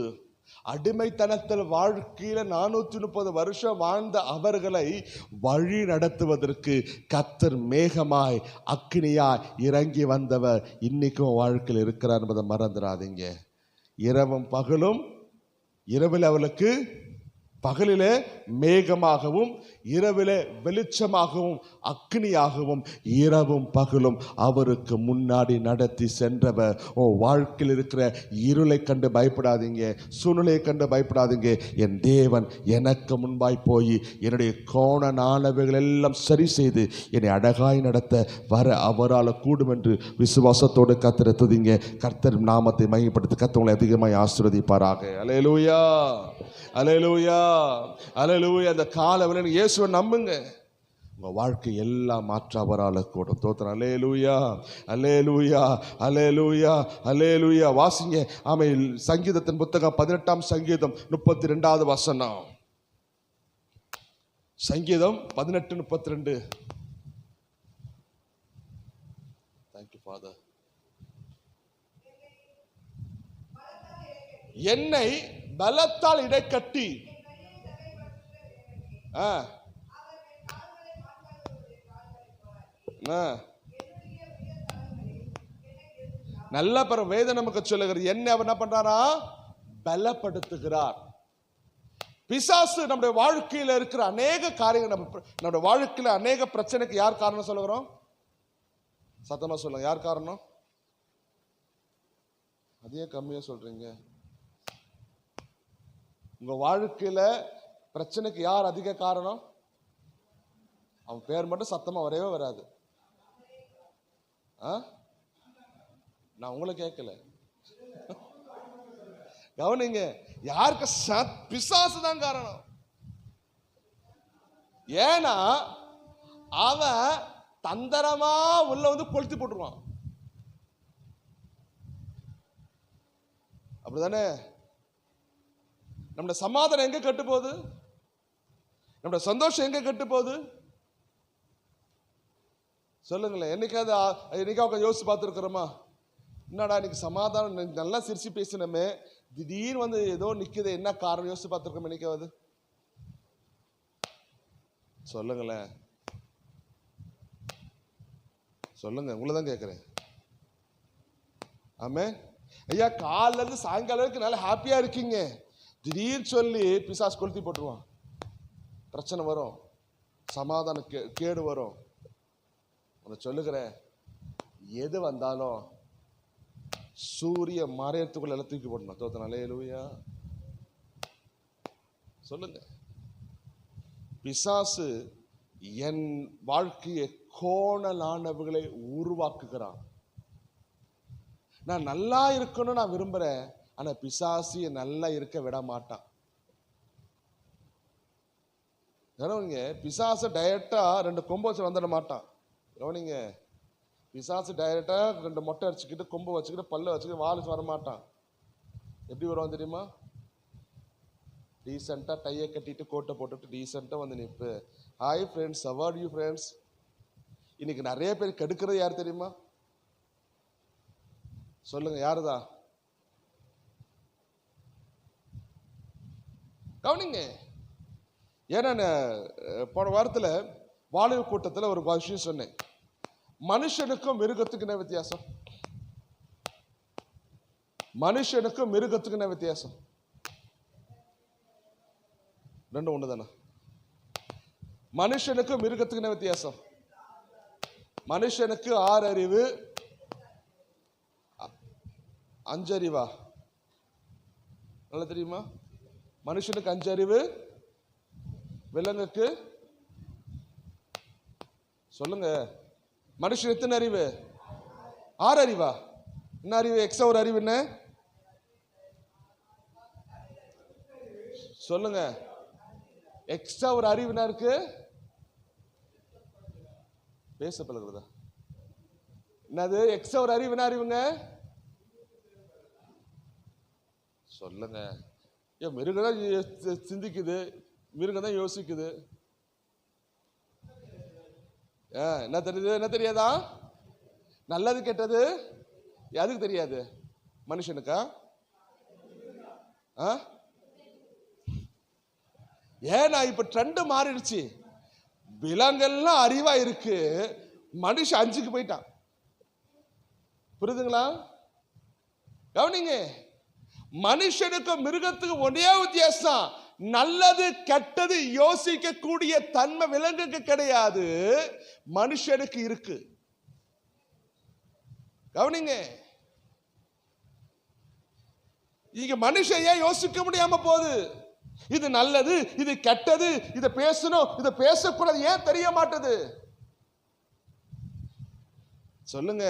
அடிமைத்தனத்தில் வாழ்க்கையில 430 வருஷம் வாழ்ந்த அவர்களை வழி நடத்துவதற்கு கர்த்தர் மேகமாய் அக்கினியாய் இறங்கி வந்தவர் இன்னைக்கும் வாழ்க்கையில் இருக்கிறார் என்பதை மறந்துடாதீங்க. இரவும் பகலும், இரவில் அவளுக்கு பகலிலே மேகமாகவும் இரவிலே வெளிச்சமாகவும் அக்னியாகவும் இரவும் பகலும் அவருக்கு முன்னாடி நடத்தி சென்றவர். வாழ்க்கையில் இருக்கிற இருளை கண்டு பயப்படாதீங்க, சூழ்நிலையை கண்டு பயப்படாதீங்க. என் தேவன் எனக்கு முன்பாய் போய் என்னுடைய கோணனானவைகள் எல்லாம் சரி செய்து என்னை அழகாய் நடத்த வர அவரால் கூடும் என்று விசுவாசத்தோடு கர்த்தரை துதிங்க. கர்த்தர் நாமத்தை மையப்படுத்தி கர்த்தரை அதிகமாய் ஆசீர்வதிப்பாராக. அல்லேலூயா, அல்லேலூயா, அல்லேலூயா. அந்த காலவெளியில் இயேசுவை நம்புங்க. உங்க வாழ்க்கை எல்லாம் மாற்ற அவரால் கூடும். தோத்திரம். அல்லேலூயா, அல்லேலூயா, அல்லேலூயா, அல்லேலூயா. வாசிங்க. ஆமென். சங்கீதத்தின் புத்தகம் 18ஆம் சங்கீதம் 32வது வசனம். சங்கீதம் 18:32. Thank you father. என்னை பலத்தால் இடைக்கட்டி நல்ல வேதம் நமக்கு சொல்லுகிறது. என்ன அவர் என்ன பண்றாரா? பலப்படுத்துகிறார். பிசாசு நம்முடைய வாழ்க்கையில இருக்கிற அநேக காரியங்கள், நம்முடைய வாழ்க்கையில அநேக பிரச்சனைக்கு யார் காரணம் சொல்லுகிறோம்? சத்தமா சொல்லுங்க, யார் காரணம்? அதே கம்மியா சொல்றீங்க. உங்க வாழ்க்கையில பிரச்சனைக்கு யார் அதிக காரணம்? அவன் பேர் மட்டும் சத்தமா வரவே வராது. நான் உங்களை கேட்கல, கவனிங்க. யாருக்கு? பிசாசு தான் காரணம். ஏன்னா அவன் தந்திரமா உள்ள வந்து கொளுத்தி போட்டுருவான். அப்படிதானே? நம்முடைய சமாதானம் எங்க கெட்டு போகுது? நம்முடைய சந்தோஷம் எங்க கெட்டு போகுது? சொல்லுங்களேன். என்னைக்காவது யோசிச்சு பார்த்துருக்கிறோமா? என்னடா இன்னைக்கு சமாதானம் நல்லா சிரிச்சு பேசினமே, திடீர்னு வந்து ஏதோ நிக்குது, என்ன காரணம் யோசிச்சு பார்த்துருக்கோம் என்னைக்காவது? சொல்லுங்களேன், சொல்லுங்க, உங்களதான் கேட்கிறேன். ஆமே ஐயா, காலைல இருந்து சாயங்காலம் வரைக்கும் நல்லா ஹாப்பியா இருக்கீங்க, திடீர்னு சொல்லி பிசாசு கொளுத்தி போட்டுருவான். பிரச்சனை வரும், சமாதான கேடு வரும். சொல்லுகிறேன், எது வந்தாலும் சூரிய மறையத்துக்குள்ள எல்லாம் தூக்கி போடணும். தோத்தனாலே லூயா. சொல்லுங்க. பிசாசு என் வாழ்க்கையை கோணலானவர்களை உருவாக்குகிறான். நான் நல்லா இருக்கணும் நான் விரும்புறேன், ஆனா பிசாசு நல்லா இருக்க விட மாட்டான். கவனிங்க, பிசாசு டைரக்டா 2 கொம்பு வச்சு வந்துட மாட்டான். கவனிங்க, பிசாசு டைரக்டா 2 மொட்டை அடிச்சுக்கிட்டு கொம்பு வச்சுக்கிட்டு பல்ல வச்சுக்கிட்டு வாலிச்சு வர மாட்டான். எப்படி வருவான் தெரியுமா? டீசெண்டா டையை கட்டிட்டு கோட்டை போட்டுட்டு டீசெண்டா வந்து நிற்பு. Hi friends, how are you friends? இன்னைக்கு நிறைய பேர் கெடுக்கிறது யார் தெரியுமா? சொல்லுங்க, யாருதான்? கவனிங்க. ஏன்னா போன வாரத்தில் வாலிப கூட்டத்தில் ஒரு விஷயம் சொன்னேன். மனுஷனுக்கும் மிருகத்துக்கு என்ன வித்தியாசம்? மனுஷனுக்கும் மிருகத்துக்கு என்ன வித்தியாசம்? ரெண்டும் ஒண்ணு தானே? மனுஷனுக்கும் மிருகத்துக்கு என்ன வித்தியாசம்? மனுஷனுக்கு 6 அறிவு, 5 அறிவா? நல்லா தெரியுமா? மனுஷனுக்கு 5 அறிவு, விலங்குக்கு சொல்லுங்க. மனுஷன் எத்தனை அறிவு? 6 அறிவா? என்ன அறிவு? எக்ஸ்ட்ரா ஒரு அறிவு என்ன சொல்லுங்க? எக்ஸ்ட்ரா ஒரு அறிவு என்ன இருக்கு? பேச பழகுறதா? என்னது எக்ஸ்ட்ரா ஒரு அறிவு? என்ன அறிவுங்க? சொல்லுங்க. மிருகம் தான் சிந்திக்குது, மிருகம் தான் யோசிக்குது. என்ன தெரியுது, என்ன தெரியாதா? நல்லது கெட்டது எதுக்கு தெரியாது? மனுஷனுக்கா? ஏன்னா இப்ப ட்ரெண்ட் மாறிடுச்சு. விலங்கெல்லாம் அறிவா இருக்கு, மனுஷன் 5க்கு போயிட்டான். புரியுதுங்களா? கவனிங்க, மனுஷனுக்கு மிருகத்துக்கு ஒரே வித்தியாசம், நல்லது கெட்டது யோசிக்க கூடிய தன்மை விலங்குக்கு கிடையாது, மனுஷனுக்கு இருக்கு. கவனிங்க, இங்க மனுஷன் ஏன் யோசிக்க முடியாம போகுது? இது நல்லது, இது கெட்டது, இதை பேசணும், இதை பேசக்கூடாது, ஏன் தெரிய மாட்டது? சொல்லுங்க.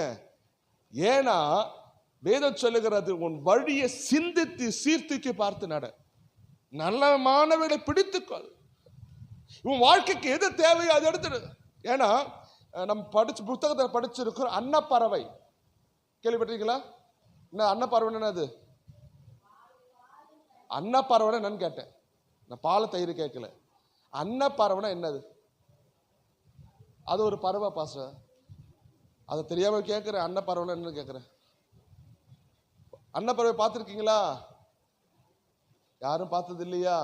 ஏன்னா வேதம் சொல்லுகிறது, உன் வழியை சிந்தித்து சீர்தூக்கி பார்த்து நட, நல்ல மாணவர்களை பிடித்துக்கொள், உன் வாழ்க்கைக்கு எது தேவையோ அதை எடுத்துடு. ஏன்னா நம்ம புத்தகத்தில் படிச்சிருக்கிறோம், அன்னப்பறவை. கேள்விப்பட்டிருக்கீங்களா? என்ன அன்னப்பறவை? என்னது அன்னப்பறவை? என்னன்னு கேட்டேன். நான் பாலை தயிர் கேட்கல. அன்னப்பறவை என்னது? அது ஒரு பறவை பாச, அதை தெரியாம கேட்கிறேன். அன்னப்பறவை என்னன்னு கேட்கிறேன். அன்னப்பறவை பார்த்துருக்கீங்களா? யாரும் பார்த்தது இல்லையா?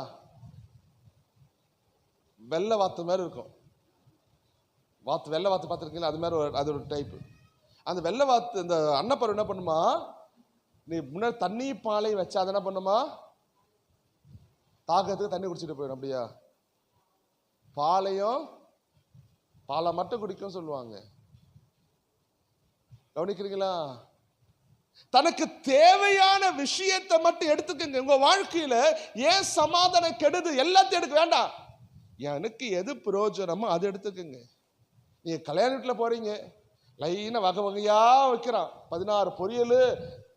வெள்ளை வாத்து மாதிரி இருக்கும். வெள்ளை வாத்து பார்த்துருக்கீங்களா? அது மாதிரி அது ஒரு டைப்பு. அந்த வெள்ளை வாத்து, இந்த அன்னப்பறவை என்ன பண்ணுமா, நீ முன்னாடி தண்ணி பாலை வச்சா அது என்ன பண்ணுமா, தாகத்துக்கு தண்ணி குடிச்சிட்டு போயிடும். அப்படியா? பாலை மட்டும் குடிக்கும் சொல்லுவாங்க. கவனிக்கிறீங்களா? தனக்கு தேவையான விஷயத்தை மட்டும் எடுத்துக்கங்க. உங்க வாழ்க்கையில ஏன் சமாதானம் கெடுது? எல்லாத்தையும் எடுக்க வேண்டாம். எனக்கு எது பிரயோஜனமோ அதை எடுத்துக்கங்க. நீங்க கல்யாண வீட்டில் போறீங்க, லைனா வகை வகையா வைக்கிறான். 16 பொரியல்,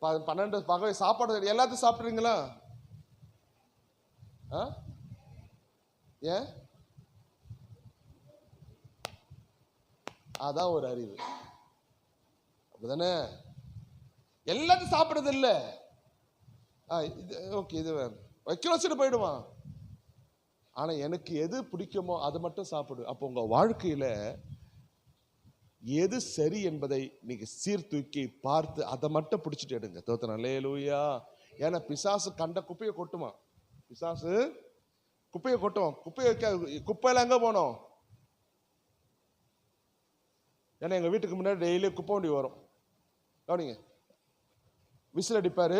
12 வகை சாப்பாடு, எல்லாத்தையும் சாப்பிட்றீங்களா? ஏன்? அதான் ஒரு அறிவு. அப்படிதானே? எல்லாத்தையும் சாப்பிடுறது இல்லை. ஓகே, இது வைக்க வச்சுட்டு போயிடுவான். ஆனா எனக்கு எது பிடிக்குமோ அது மட்டும் சாப்பிடு. அப்போ உங்க வாழ்க்கையில எது சரி என்பதை நீங்க சீர்தூக்கி பார்த்து அதை மட்டும் பிடிச்சிட்டு எடுங்க. தோத்திரம். அல்லேலூயா. ஏன்னா பிசாசு கண்ட குப்பையை கொட்டுமா. பிசாசு குப்பையை கொட்டுவோம். குப்பையில எங்க போனோம்? ஏன்னா எங்க வீட்டுக்கு முன்னாடி டெய்லி குப்பை வண்டி வரும். கவனிங்க, விசில் அடிப்பாரு,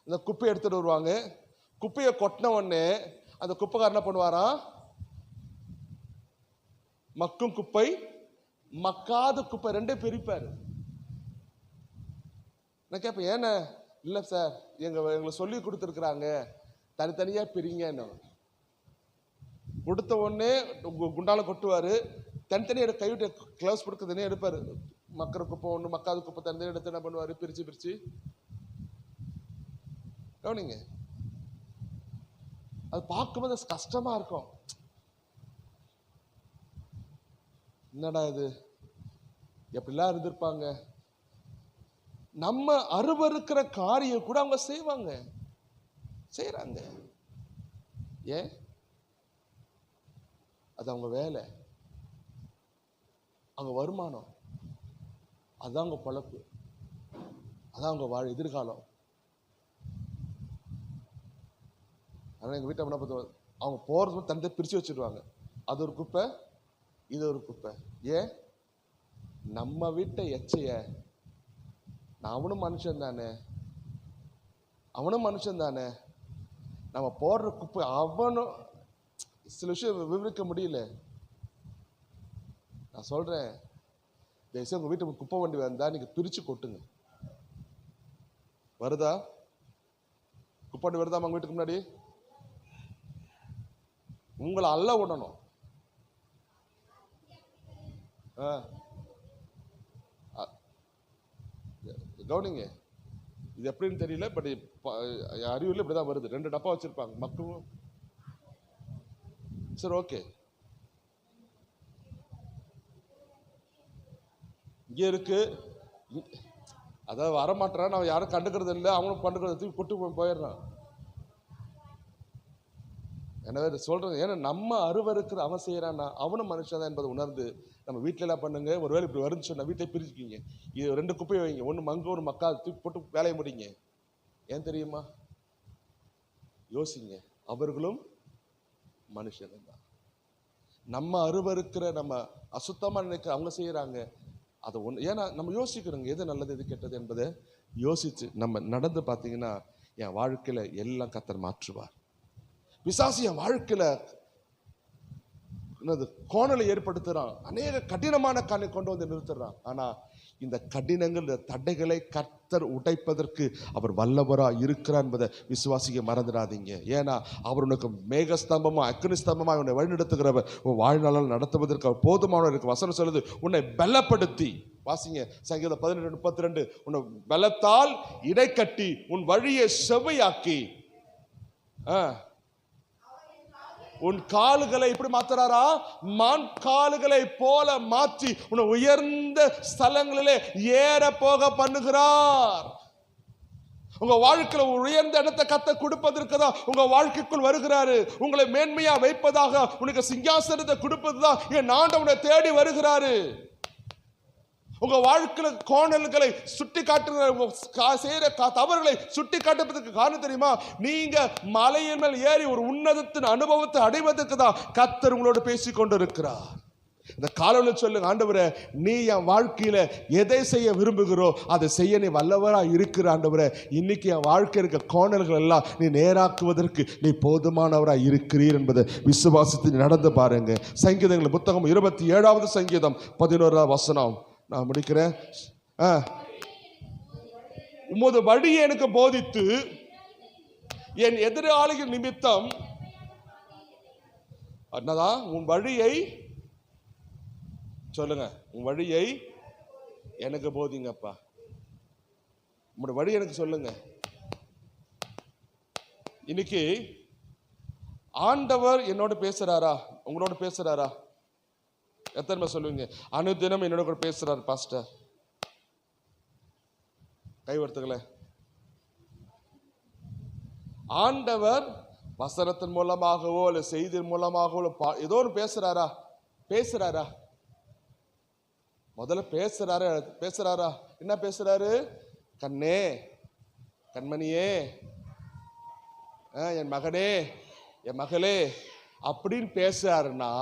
அந்த குப்பையை எடுத்துட்டு வருவாங்க. குப்பையை கொட்டின உடனே அந்த குப்பைக்காரர் என்ன பண்ணுவாராம்? மக்கும் குப்பை, மக்காத குப்பை ரெண்டே பிரிப்பாரு. நான் கேட்பேன், ஏன்னா? இல்லை சார், எங்களை சொல்லி கொடுத்துருக்குறாங்க, தனித்தனியா பிரிங்க. கொடுத்த உடனே குண்டால கொட்டுவாரு, தனித்தனியா கைவிட்டு கிளவுஸ் கொடுக்க தனியாக எடுப்பாரு. மக்கிற குப்பை ஒன்று, மக்காத குப்பை தனியாக எடுத்து என்ன பண்ணுவாரு? பிரிச்சு. கவனிங்க, அது பார்க்கும்போது கஷ்டமா இருக்கும். என்னடா இது, எப்படிலாம் இருந்திருப்பாங்க. நம்ம அருவருக்கிற காரியம் கூட அவங்க செய்யறாங்க. ஏன்? அது அவங்க வேலை, அவங்க வருமானம், அதான் அவங்க பொழப்பு, அதான் அவங்க எதிர்காலம். ஆனால் எங்கள் வீட்டை என்ன பண்ணுவாங்க? அவங்க போகிறது தனித்தை பிரித்து வச்சுடுவாங்க. அது ஒரு குப்பை, இது ஒரு குப்பை. ஏன்? நம்ம வீட்டை எச்சைய அவனும் மனுஷன் தானே, நம்ம போடுற குப்பை அவனும். சில விஷயம் விவரிக்க முடியல. நான் சொல்றேன், தயவுசெய்து உங்க வீட்டுக்கு குப்பை வண்டி வந்தா நீங்க பிரிச்சு கொட்டுங்க. வருதா? குப்பை வண்டி வருதா உங்க வீட்டுக்கு முன்னாடி? உங்களை அல்ல விடணும். கவனிங்க, இது எப்படின்னு தெரியல, பட் அறிவுல இப்படிதான் வருது. 2 டப்பா வச்சிருப்பாங்க மக்களும். சரி, ஓகே. இங்க இருக்கு, அதாவது வரமாட்டான், அவன் யாரும் கண்டுக்கிறது இல்லை, அவனும் கண்டுக்கிறது, தூக்கி கொட்டு போயிடுறான். எனவே சொல்றேன், ஏன்னா நம்ம அருவருக்கிற அவன் செய்யறான்னா அவனும் மனுஷன் தான் என்பதை உணர்ந்து நம்ம வீட்டில எல்லாம் பண்ணுங்க. ஒருவேளை இப்படி வருன்னு சொன்னா வீட்டை பிரிச்சுக்கிங்க. இது 2 குப்பையை வைங்க, ஒன்று மங்க ஒரு மக்கா, தூக்கி போட்டு வேலையை முடிங்க. ஏன் தெரியுமா? யோசிங்க, அவர்களும் மனுஷன் தான். நம்ம அருவருக்கிற, நம்ம அசுத்தமா நினைக்கிற அவங்க செய்யறாங்க. அதை ஏன்னா நம்ம யோசிக்கிறோங்க, எது நல்லது எது கெட்டது என்பதை யோசிச்சு நம்ம நடந்து பார்த்தீங்கன்னா என் வாழ்க்கையில எல்லாம் கர்த்தர் மாற்றுவார். பிசாசு என் வாழ்க்கையில கோணலை ஏற்படுத்துறான், அநேக கடினமான காலை கொண்டு வந்து நிறுத்துறான். ஆனா இந்த கடினங்கள், இந்த தடைகளை கர்த்தர் உடைப்பதற்கு அவர் வல்லவரா இருக்கிறார் என்பதை விசுவாசிக்க மறந்துடாதீங்க. ஏன்னா அவர் உனக்கு மேகஸ்தம்பமா அக்னி ஸ்தம்பமா உன்னை வழிநடத்துகிறவர், உன் வாழ்நாளால் நடத்துவதற்கு அவர் போதுமானவருக்கு. வசனம் சொல்லுது, உன்னை பலப்படுத்தி, வாசிங்க சங்கீதம் 18:32, உன்னை பலத்தால் இடைக்கட்டி உன் வழியை செவ்வையாக்கி உன் கால்களை இப்படி மாத்துறாரா? மான் கால்களை போல மாற்றி உன்னை உயர்ந்த ஸ்தலங்களிலே ஏற போக பண்ணுகிறார். உங்க வாழ்க்கையில உயர்ந்த இடத்தை கர்த்தர் கொடுப்பதற்கு தான் உங்க வாழ்க்கைக்குள் வருகிறாரு. உங்களை மேன்மையா வைப்பதாக, உனக்கு சிங்காசனத்தை கொடுப்பதுதான் என் ஆண்டவனை தேடி வருகிறாரு. உங்க வாழ்க்கையில கோணல்களை சுட்டி காட்டுகிற, செய்யற தவறுகளை சுட்டி காட்டுவதற்கு காரணம் தெரியுமா? நீங்க மலையின் மேல் ஏறி ஒரு உன்னதத்தின் அனுபவத்தை அடைவதற்கு தான் கர்த்தர் உங்களோடு பேசிக் கொண்டிருக்கிறார். இந்த காலையில் சொல்லுங்க, ஆண்டவரே நீ என் வாழ்க்கையில எதை செய்ய விரும்புகிறோ அதை செய்ய நீ வல்லவரா இருக்கிற ஆண்டவரே. இன்னைக்கு என் வாழ்க்கை இருக்க கோணல்கள் எல்லாம் நீ நேராக்குவதற்கு நீ போதுமானவரா இருக்கிறீர் என்பதை விசுவாசத்தில் நடந்து பாருங்க. சங்கீதங்கள் புத்தகம் 27வது சங்கீதம் 11வது வசனம் நான் முடிக்கிறேன். உமது வழியை எனக்கு போதித்து என் எதிராளிகள் நிமித்தம் என்னதான் உன் வழியை சொல்லுங்க, உன் வழியை எனக்கு போதிங்கப்பா. உங்களோட வழி எனக்கு சொல்லுங்க. இன்னைக்கு ஆண்டவர் என்னோட பேசுறாரா, உங்களோட பேசுறாரா? எத்தனை பேர் சொல்லுவீங்க அனுதினம் என்னோட கூட பேசுறாரு பாஸ்டர்? கைவர்த்துக்களே. ஆண்டவர் வசனத்தின் மூலமாகவோ இல்ல செய்தியின் மூலமாகவோ ஏதோ ஒன்று பேசுறாரா? முதல்ல பேசுறாரா? என்ன பேசுறாரு? கண்ணே, கண்மணியே, என் மகனே, என் மகளே அப்படின்னு பேசுறாருன்னா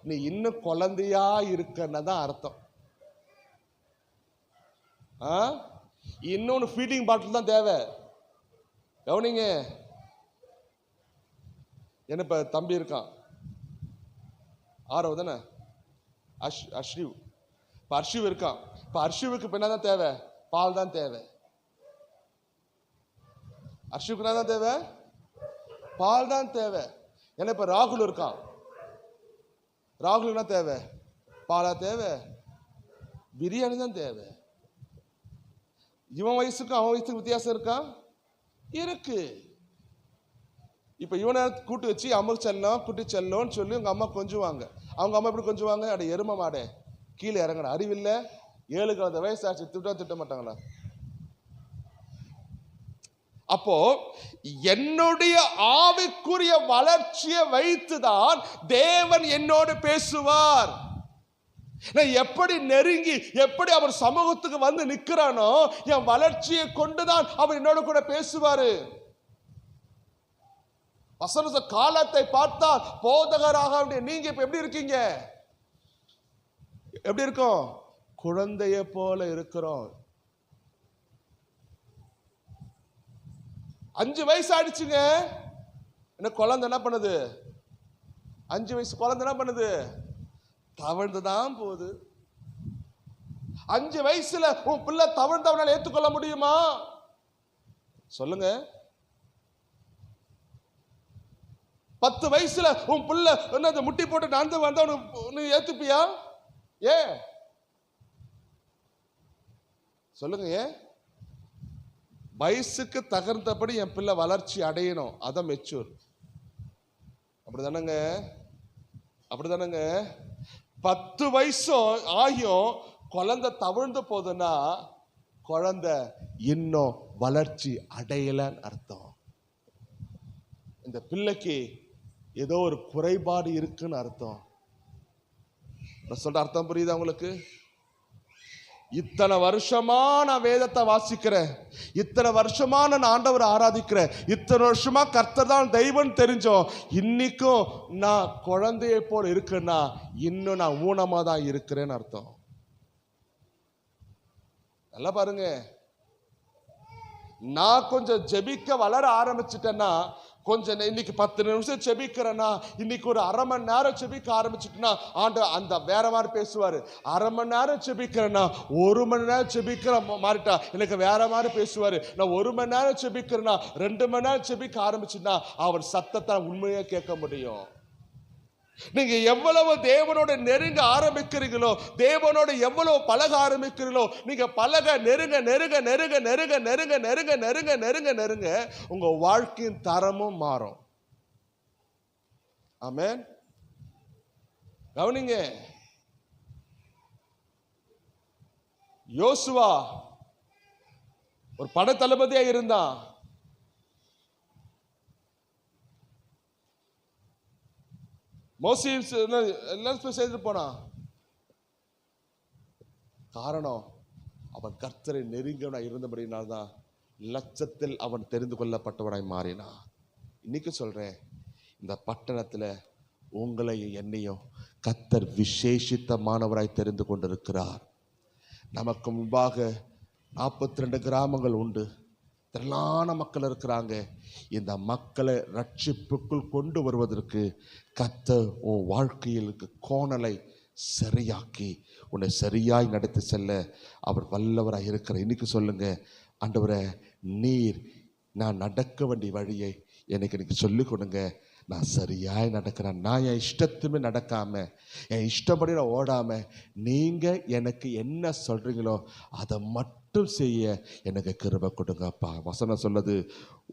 நீ இன்னும் குழந்தையா இருக்கன்னு தான் அர்த்தம். இன்னொன்னு ஃபீடிங் பாட்டில் தான் தேவை. கவனிங்க, என்ன இப்ப தம்பி இருக்கான் 6வது தானே, அஷ்ரிவ். இப்ப அர்ஷிவ் இருக்கான். இப்ப அர்ஷிவுக்கு இப்ப என்னதான் தேவை? பால் தான் தேவை. அர்ஷிவுக்கு என்னதான் தேவை? பால் தான் தேவை. ஏன்னா இப்ப ராகுல் இருக்கான். ராகுல் என்ன தேவை? பாலா தேவை? பிரியாணி தான் தேவை. இவன் வயசுக்கும் அவன் வயசுக்கு வித்தியாசம் இருக்கா? இருக்கு. இப்ப இவனை கூட்டு வச்சு அம்மாக்கு செல்லம் குட்டி செல்லோன்னு சொல்லி உங்க அம்மா கொஞ்சுவாங்க. அவங்க அம்மா எப்படி கொஞ்சுவாங்க? அட எரும மாடே கீழே இறங்கட, அறிவில்ல, 7 கலந்த வயசாச்சு, திட்ட மாட்டாங்களா? அப்போ என்னுடைய ஆவிக்குரிய வளர்ச்சியை வைத்துதான் தேவன் என்னோடு பேசுவார். நான் எப்படி நெருங்கி எப்படி அவர் சமூகத்துக்கு வந்து நிற்கிறானோ என் வளர்ச்சியை கொண்டுதான் அவர் என்னோட கூட பேசுவாரு. வசன காலத்தை பார்த்தால் போதகராக நீங்க இப்ப எப்படி இருக்கீங்க? எப்படி இருக்கும்? குழந்தைய போல இருக்கிறோம். 5 வயசு ஆயிடுச்சுங்க. என்ன குழந்தை என்ன பண்ணுது? 5 வயசு குழந்தை என்ன பண்ணுது? தவழ்ந்துதான் போகுது. 5 வயசுல உன் பிள்ளை தவழ்ந்தவனால ஏற்றுக்கொள்ள முடியுமா? சொல்லுங்க. 10 வயசுல உன் பிள்ளை என்ன முட்டி போட்டு நடந்து வந்தவனு ஏத்துப்பியா? ஏ சொல்லுங்க. ஏன்? வயசுக்கு தகுந்தபடி என் பிள்ளை வளர்ச்சி அடையணும். அதான் மெச்சூர். அப்படிதானங்க? 10 வயசும் ஆகியும் குழந்தை தவிழ்ந்து போதுன்னா குழந்தை இன்னும் வளர்ச்சி அடையலன்னு அர்த்தம். இந்த பிள்ளைக்கு ஏதோ ஒரு குறைபாடு இருக்குன்னு அர்த்தம். நான் சொல்ற அர்த்தம் புரியுதா உங்களுக்கு? இத்தனை வருஷமா நான் வேதத்தை வாசிக்கிறேன், இத்தனை வருஷமா நான் ஆண்டவரை ஆராதிக்கிறேன், இத்தனை வருஷமா கர்த்தர் தான் தெய்வம் தெரிஞ்சோம், இன்னைக்கும் நான் குழந்தையை போல இருக்குன்னா இன்னும் நான் ஊனமா தான் இருக்கிறேன்னு அர்த்தம். நல்லா பாருங்க. நான் கொஞ்சம் ஜெபிக்க வளர ஆரம்பிச்சுட்டேன்னா, கொஞ்சம் இன்னைக்கு 10 நிமிஷம் செபிக்கிறேன்னா இன்னைக்கு ஒரு 1/2 மணி நேரம் செபிக்க ஆரம்பிச்சுட்டுனா ஆண்டு அந்த வேற மாதிரி பேசுவாரு. 1/2 மணி நேரம் செபிக்கிறேன்னா 1 மணி நேரம் செபிக்கிற மாறிட்டா எனக்கு வேற மாதிரி பேசுவாரு. நான் 1 மணி நேரம் செபிக்கிறேன்னா 2 மணி நேரம் செபிக்க ஆரம்பிச்சுன்னா அவர் சத்தத்தை உண்மையா கேட்க முடியும். நீங்க எவ்வளவு தேவனோட நெருங்க ஆரம்பிக்கிறீங்களோ, தேவனோட எவ்வளவு பழக ஆரம்பிக்கிறீங்களோ, நீங்க பழக நெருங்க நெருங்க நெருங்க நெருங்க நெருங்க நெருங்க நெருங்க நெருங்க நெருங்க உங்க வாழ்க்கையின் தரமும் மாறும். ஆமென். கவனிங்க. யோசுவா ஒரு பட தளபதியா இருந்தான். மோசேஸ் எல்லாரும் செய்து போனான். காரணம் அவன் கர்த்தரை நெருங்கியவனாய் இருந்தபடினால்தான் லட்சத்தில் அவன் தெரிந்து கொள்ளப்பட்டவனாய் மாறினான். இன்னைக்கு சொல்றேன், இந்த பட்டணத்துல உங்களையும் என்னையும் கர்த்தர் விசேஷித்தமானவராய் தெரிந்து கொண்டிருக்கிறார். நமக்கு முன்பாக 42 கிராமங்கள் உண்டு, திரளான மக்கள் இருக்கிறாங்க. இந்த மக்களை ரட்சிப்புக்குள் கொண்டு வருவதற்கு கர்த்தர் உன் வாழ்க்கையில் கோணலை சரியாக்கி உன்னை சரியாய் நடத்தி செல்ல அவர் வல்லவராக இருக்கிறார். இன்னைக்கு சொல்லுங்க, ஆண்டவரே, நீர் நான் நடக்க வேண்டிய வழியை எனக்கு இன்னைக்கு சொல்லிக் கொடுங்க. நான் சரியாய் நடக்கிறேன். நான் என் இஷ்டத்துமே நடக்காம, என் இஷ்டப்படி நான் ஓடாம, நீங்க எனக்கு என்ன சொல்றீங்களோ அதை மட்டும் செய்ய எனக்கு கிருபை கொடுங்கப்பா. வசனம் சொல்லுது,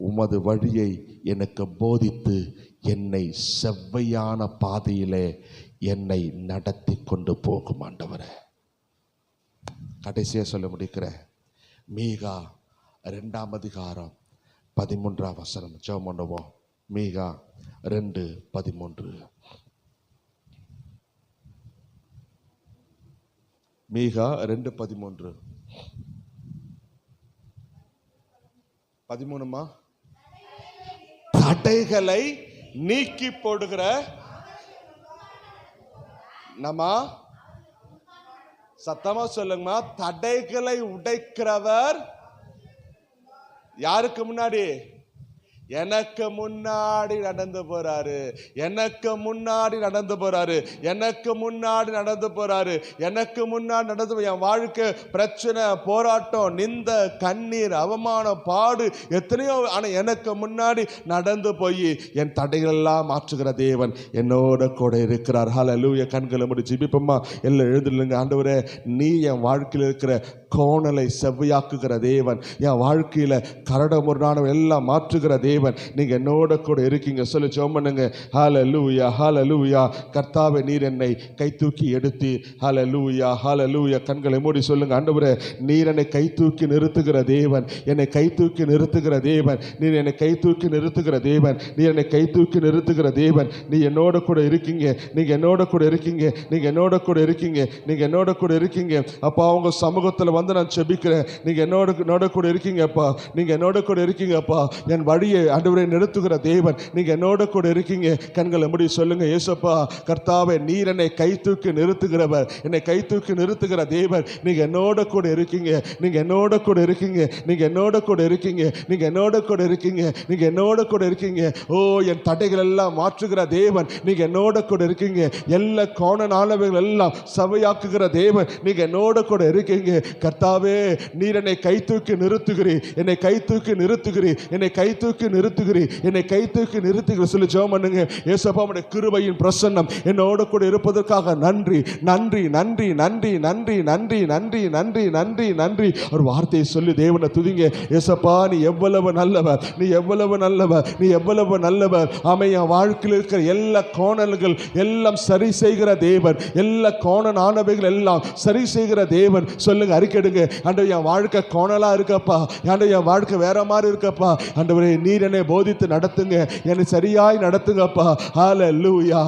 உமது வழியை எனக்கு போதித்து என்னை செவ்வையான பாதையிலே என்னை நடத்தி கொண்டு போகும் ஆண்டவரே. கடைசியா சொல்ல முடிக்கிறேன். மீகா 2ஆம் அதிகாரம் 13ஆம் வசனம் ஜெபம் பண்ணுவோம். மீகா 2:13. மீகா 2:13. 13மா? தடைகளை நீக்கி போடுகிற நம்ம சத்தமா சொல்லுங்கம்மா. தடைகளை உடைக்கிறவர் யாருக்கு முன்னாடி? எனக்கு முன்னாடி நடந்து போறாரு. எனக்கு முன்னாடி நடந்து போறாரு. எனக்கு முன்னாடி நடந்து போறாரு. எனக்கு முன்னாடி நடந்து. என் வாழ்க்கை பிரச்சனை, போராட்டம், நிந்த, கண்ணீர், அவமானம், பாடு எத்தனையோ, ஆனால் எனக்கு முன்னாடி நடந்து போய் என் தடைகள் எல்லாம் மாற்றுகிற தேவன் என்னோட கூட இருக்கிறார். ஹல்லேலூயா. கண்களை மூடி ஜெபிப்போமா? எல்லாம் எழுந்துருங்க. ஆண்டவரே, நீ என் வாழ்க்கையில் இருக்கிற கோணலை செவ்வையாக்குகிற தேவன், என் வாழ்க்கையில கரடுமுரடான எல்லாம் மாற்றுகிற தேவன், நீங்க என்னோட கூட இருக்கீங்க. சொல்லி ஜெபம் பண்ணுங்க. ஹல்லேலூயா, ஹல்லேலூயா. கர்த்தாவே, நீர் என்னை கை தூக்கி எடுத்து, ஹல்லேலூயா, ஹல்லேலூயா. கண்களை மூடி சொல்லுங்க. ஆண்டவரே, நீர் என்னை கை தூக்கி நிறுத்துகிற தேவன், என்னை கை தூக்கி நிறுத்துகிற தேவன், நீர் என்னை கை தூக்கி நிறுத்துகிற தேவன், நீர் என்னை கை தூக்கி நிறுத்துகிற தேவன். நீ என்னோட கூட இருக்கீங்க, நீங்க என்னோட கூட இருக்கீங்க, நீங்க என்னோட கூட இருக்கீங்க, நீங்க என்னோட கூட இருக்கீங்க. அப்பா, அவங்க சமூகத்தில் வந்து நான் செபிக்கிறேன். நீங்க என்னோட கூட இருக்கீங்கப்பா, நீங்க என்னோட கூட இருக்கீங்கப்பா. என் வழியை ஆண்டவரே நிறுத்துகிற தேவன், நீங்க என்னோட கூட இருக்கீங்க. கண்களை மூடி சொல்லுங்க. இயேசுப்பா, கர்த்தாவே, நீர் என்னை கை தூக்கி நிறுத்துகிறவர், என்னை கை தூக்கி நிறுத்துகிற தேவன், நீங்க என்னோட கூட இருக்கீங்க, நீங்க என்னோட கூட இருக்கீங்க, நீங்க என்னோட கூட இருக்கீங்க, நீங்க என்னோட கூட இருக்கீங்க, நீங்க என்னோட கூட இருக்கீங்க. ஓ, என் தடைகள் எல்லாம் மாற்றுகிற தேவன், நீங்க என்னோட கூட இருக்கீங்க. எல்லா கோணனானவைகள் எல்லாம் சபையாக்குகிற தேவன், நீங்க என்னோட கூட இருக்கீங்க. கர்த்தாவே, நீர் என்னை கை தூக்கி நிறுத்துகிறீர், என்னை கை தூக்கி நிறுத்துகிறீர், என்னை கை தூக்கி நிறுத்துகிறீர், என்னை கை தூக்கி நிறுத்துகிறீர். சொல்லி ஜெபம் பண்ணுங்க. இயேசுப்பா, உம்முடைய கிருபையின் பிரசன்னம் என்னோட கூட இருப்பதற்காக நன்றி, நன்றி, நன்றி, நன்றி, நன்றி, நன்றி, நன்றி, நன்றி, நன்றி, நன்றி. ஒரு வார்த்தையை சொல்லி தேவனை துதிங்க. இயேசுப்பா, நீ எவ்வளவு நல்லவர், நீ எவ்வளவு நல்லவர், நீ எவ்வளவு நல்லவர். ஆமென். என் வாழ்க்கையில் இருக்கிற எல்லா கோணல்கள் எல்லாம் சரி செய்கிற தேவன், எல்லா கோணனானவைகள் எல்லாம் சரி செய்கிற தேவன். சொல்லுங்க, அறிக்கைடுங்க. ஆண்டவர், என் வாழ்க்கை கோணலா இருக்கப்பா, ஆண்டவர், என் வாழ்க்கை வேற மாதிரி இருக்கப்பா. ஆண்டவரே, நீர் என்னை போதித்து நடத்துங்க, என்னை சரியாய் நடத்துங்கப்பா. ஹல்லேலூயா.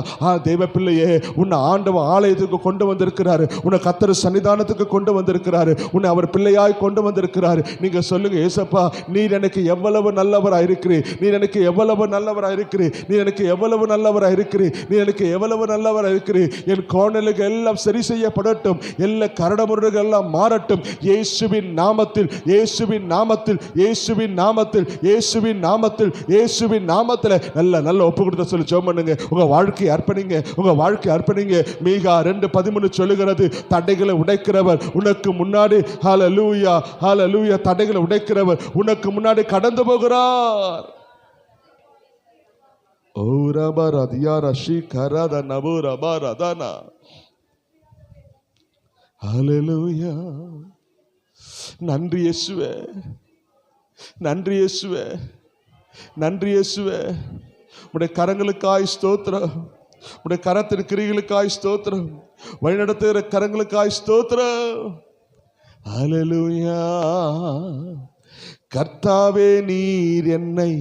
தேவ பிள்ளையே, உன்னை ஆண்டவர் ஆலயத்துக்கு கொண்டு வந்திருக்கிறாரு, உன்னை கர்த்தர் சன்னிதானத்துக்கு கொண்டு வந்திருக்கிறாரு, உன்னை அவர் பிள்ளையாய் கொண்டு வந்திருக்கிறாரு. நீங்க சொல்லுங்க, ஏசப்பா, நீர் எனக்கு எவ்வளவு நல்லவராக இருக்கிறீர், நீர் எனக்கு எவ்வளவு நல்லவராக இருக்கிறீர், நீர் எனக்கு எவ்வளவு நல்லவராக இருக்கிறீர், நீர் எனக்கு எவ்வளவு நல்லவராக இருக்கிறீர். என் கோணலுக்கு எல்லாம் சரி செய்யப்படட்டும், எல்லா கரடுமுரடுகள் எல்லாம் மாறட்டும். இயேசுவின் நாமத்தில், இயேசுவின் நாமத்தில், இயேசுவின் நாமத்தில், இயேசுவின் நாமத்தில், இயேசுவின் நாமத்தில் நல்ல நல்ல ஒப்பு கொடுத்த சொல்லி ஜெபம் பண்ணுங்க. உங்க வாழ்க்கையை அர்ப்பணிங்க, உங்க வாழ்க்கையை அர்ப்பணிங்க. மீகா 2:13 சொல்லுகிறது, தடைகளை உடைக்கிறவர் உனக்கு முன்னாடி, ஹல்லேலூயா, ஹல்லேலூயா, தடைகளை உடைக்கிறவர் உனக்கு முன்னாடி கடந்து போகிறார். ஓ ரபரதியா ரஷி கரத நபு ரபரதனா. ஹல்லேலூயா. நன்றி இயேசுவே, நன்றி இயேசுவே, நன்றி இயேசுவே. உடைய கரங்களுக்காய் ஸ்தோத்திரம், உடைய கரத்தின் கிரிகளுக்காய் ஸ்தோத்திரம், வழிநடத்துகிற கரங்களுக்காய் ஸ்தோத்திரம். ஹல்லேலூயா. கர்த்தாவே நீர் என்னை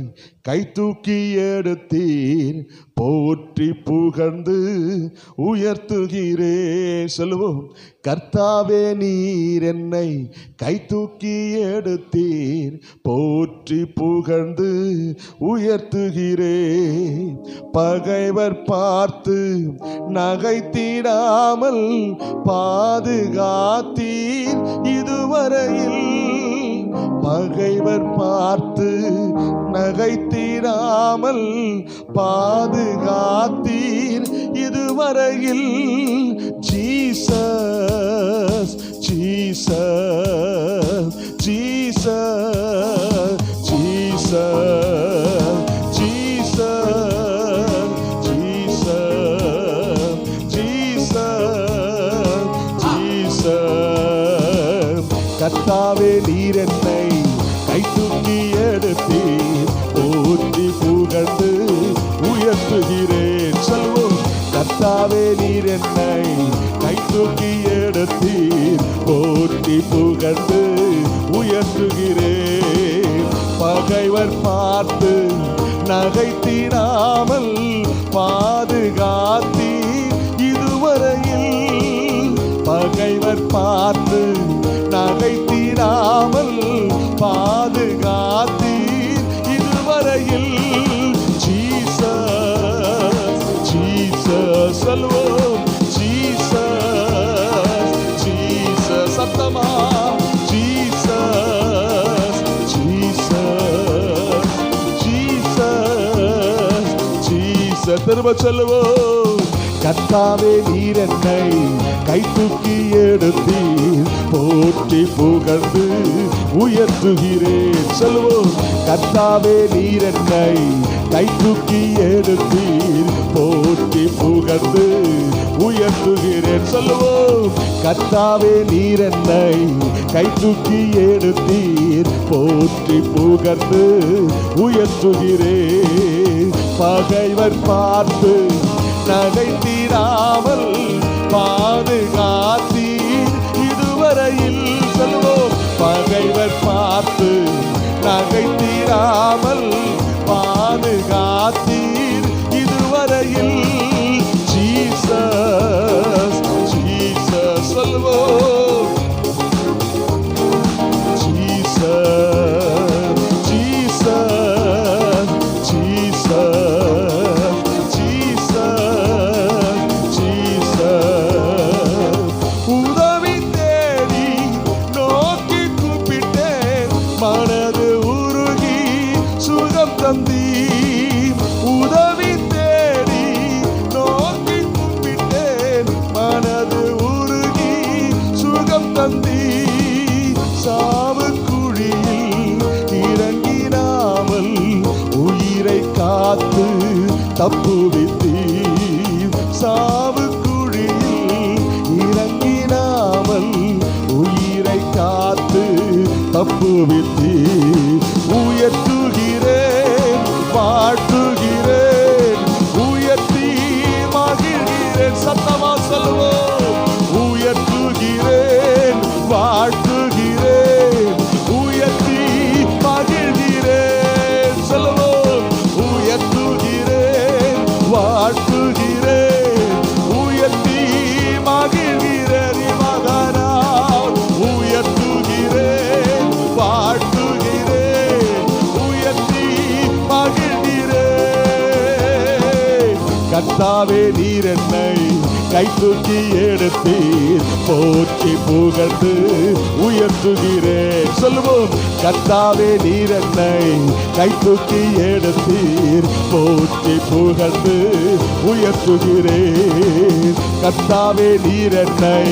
கை தூக்கி எடுத்தீர், போற்றி புகழ்ந்து உயர்த்துகிறேன். சொல்லுவோம். கர்த்தாவே நீர் என்னை கை தூக்கி எடுத்தீர், போற்றி புகழ்ந்து உயர்த்துகிறேன். பகைவர் பார்த்து நகைத்திடாமல் பாதுகாத்தீர் இதுவரையில். பகைவர் பார்த்து நகைத்திடாமல் பாதுகாத்தீர் இதுவரையில். Jesus Jesus Jesus Jesus Jesus Jesus Jesus Jesus. கர்த்தாவே நீர் என்னை கை தூக்கி எடுத்தீர், போற்றி புகழ்ந்து உயர்த்துகிறேன். சொல்வோம். கர்த்தாவே நீர் என்னை கை தூக்கி எடுத்தீர், போற்றி புகழ்ந்து உயர்த்துகிறேன். பகைவர் பார்த்து நகைத்திடாமல் பாதுகாத்தீர் இதுவரையில். பகைவர் பார்த்து நகைத்திடாமல் பாதுகாத்தீர் இதுவரையில். Jesus Jesus. சொல்வோம். Jesus Jesus. சத்தமா. Jesus Jesus Jesus Jesus. திரும்ப சொல்லுவோம். கர்த்தாவே நீர் என்னை கை தூக்கி எடுத்தீர், போற்றி புகழ்ந்து உயர்த்துகிறேன். சொல்லுவோம். கர்த்தாவே நீர் என்னை கை தூக்கி எடுத்தீர், போற்றி புகழ்ந்து உயர்த்துகிறேன். சொல்லுவோம். கர்த்தாவே நீர் என்னை கை தூக்கி எடுத்தீர், போற்றி புகழ்ந்து உயர்த்துகிறேன். பகைவர் பார்த்து நகைத்திடாமல் பாதுகாத்தீர் இதுவரையில். சொல்லுவோம். பகைவர் பார்த்து நகைத்திடாமல் பாதுகாத்தீர் இதுவரையில். Jesus Jesus. சொல்லுவோம். Jesus Jesus Jesus Jesus. உதவி தேடி நோக்கி கூப்பிட்டேன், மனது உருகி சுகம் தந்தீர். உதவி தேடி நோக்கி கூப்பிட்டேன், மனது உருகி சுகம் தந்தீர். சாவு குழியில் இறங்கினாமல் உயிரை காத்து தப்புவித்தீர். சாவு குழியில் இறங்கினாமல் உயிரை காத்து தப்புவித்தீர். உயர்த்துகிறேன் வாழ்த்துகிறேன், உயர்த்தி மகிழ்கிறேன். சத்தமா சொல்லுவோம். உயர்த்துகிறேன் வாழ்த்துகிறேன், உயர்த்தி மகிழ்கிறேன். சொல்லுவோம். உயர்த்துகிறேன் வாழ்த்துகிறேன், உயர்த்தி மகிழ்கிறேன். மகனால் உயர்த்துகிறேன் வாழ்த்துகிறேன், உயர்த்தி மகிழ்கிறேன். கர்த்தாவே நீர் என்னை கை தூக்கி எடுத்தீர், போற்றி புகழ்ந்து உயர்த்துகிறேன். சொல்லுவோம். கர்த்தாவே நீர் என்னை கை தூக்கி எடுத்தீர், போற்றி புகழ்ந்து உயர்த்துகிறேன். கர்த்தாவே நீர் என்னை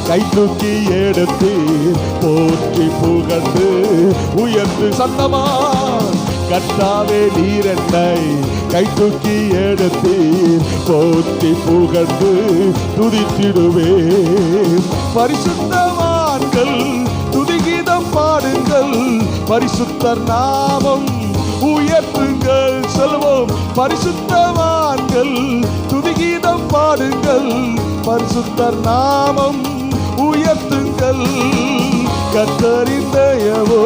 கை தூக்கி எடுத்தீர், போற்றி புகழ்ந்து உயர்த்து. சத்தமா. கர்த்தாவே நீர் என்னை கை தூக்கி எடுத்தீர், போற்றி புகழ்ந்து துதித்திடுவேன். பரிசுத்தவான்கள் துதிகீதம் பாடுங்கள், பரிசுத்தர் நாமம் உயர்த்துங்கள். சொல்வோம். பரிசுத்தவான்கள் துதிகீதம் பாடுங்கள், பரிசுத்தர் நாமம் உயர்த்துங்கள். கர்த்தரின் தயவோ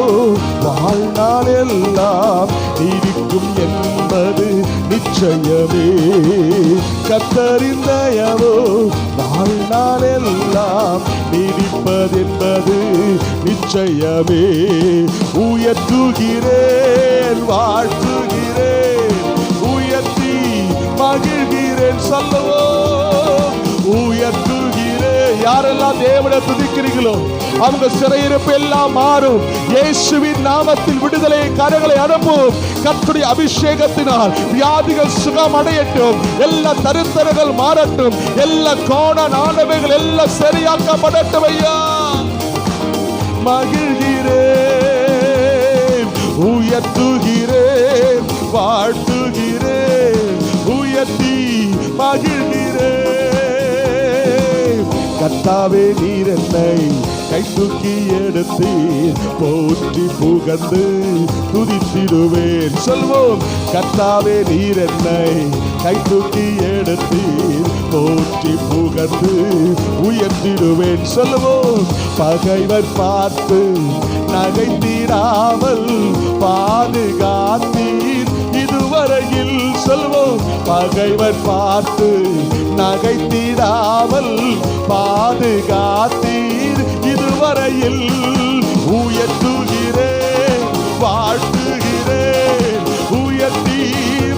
வாழ்நாள் எல்லாம் நீடிக்கும் என்பது நிச்சயமே. கர்த்தரின் தயவோ வாழ்நாள் எல்லாம் நீடிப்பதென்பது நிச்சயமே. உயர்த்துகிறேன், வாழ்த்துகிறேன், உயர்த்தி மகிழ்கிறேன். சொல்லுவோம், உயர்த்துகிறேன். யாரெல்லாம் தேவனை துதிக்கிறீங்களோ அவங்க சிறையிருப்பு எல்லாம் மாறும். இயேசுவின் நாமத்தில் விடுதலை கரங்களை அனுப்பும். கர்த்தருடைய அபிஷேகத்தினால் வியாதிகள் சுகம் அடையட்டும். எல்லா தரித்திரங்கள் மாறட்டும். எல்லா கோண ஆனவைகள் எல்லாம் சரியாக்கப்படட்டும். ஐயா மகிழ்கிறேன், உயர்த்துகிறேன், வாழ்த்துகிறேன், உயர்த்தி மகிழ்கிறேன். கர்த்தாவே நீர் என்னை கை தூக்கி எடுத்தீர், போற்றி புகழ்ந்து துதித்திடுவேன். சொல்வோம், கர்த்தாவே நீர் என்னை கை தூக்கி எடுத்தீர், போற்றி புகழ்ந்து உயர்த்திடுவேன். சொல்லுவோம், பகைவர் பார்த்து நகைத்திடாமல் பாதுகாத்தீர் இதுவரையில். சொல்வோம், பகைவர் பார்த்து நகைத்திடாமல் பாதுகாத்தீர் இதுவரையில். உயர்த்துகிறேன், வாழ்த்துகிறேன், உயர்த்தி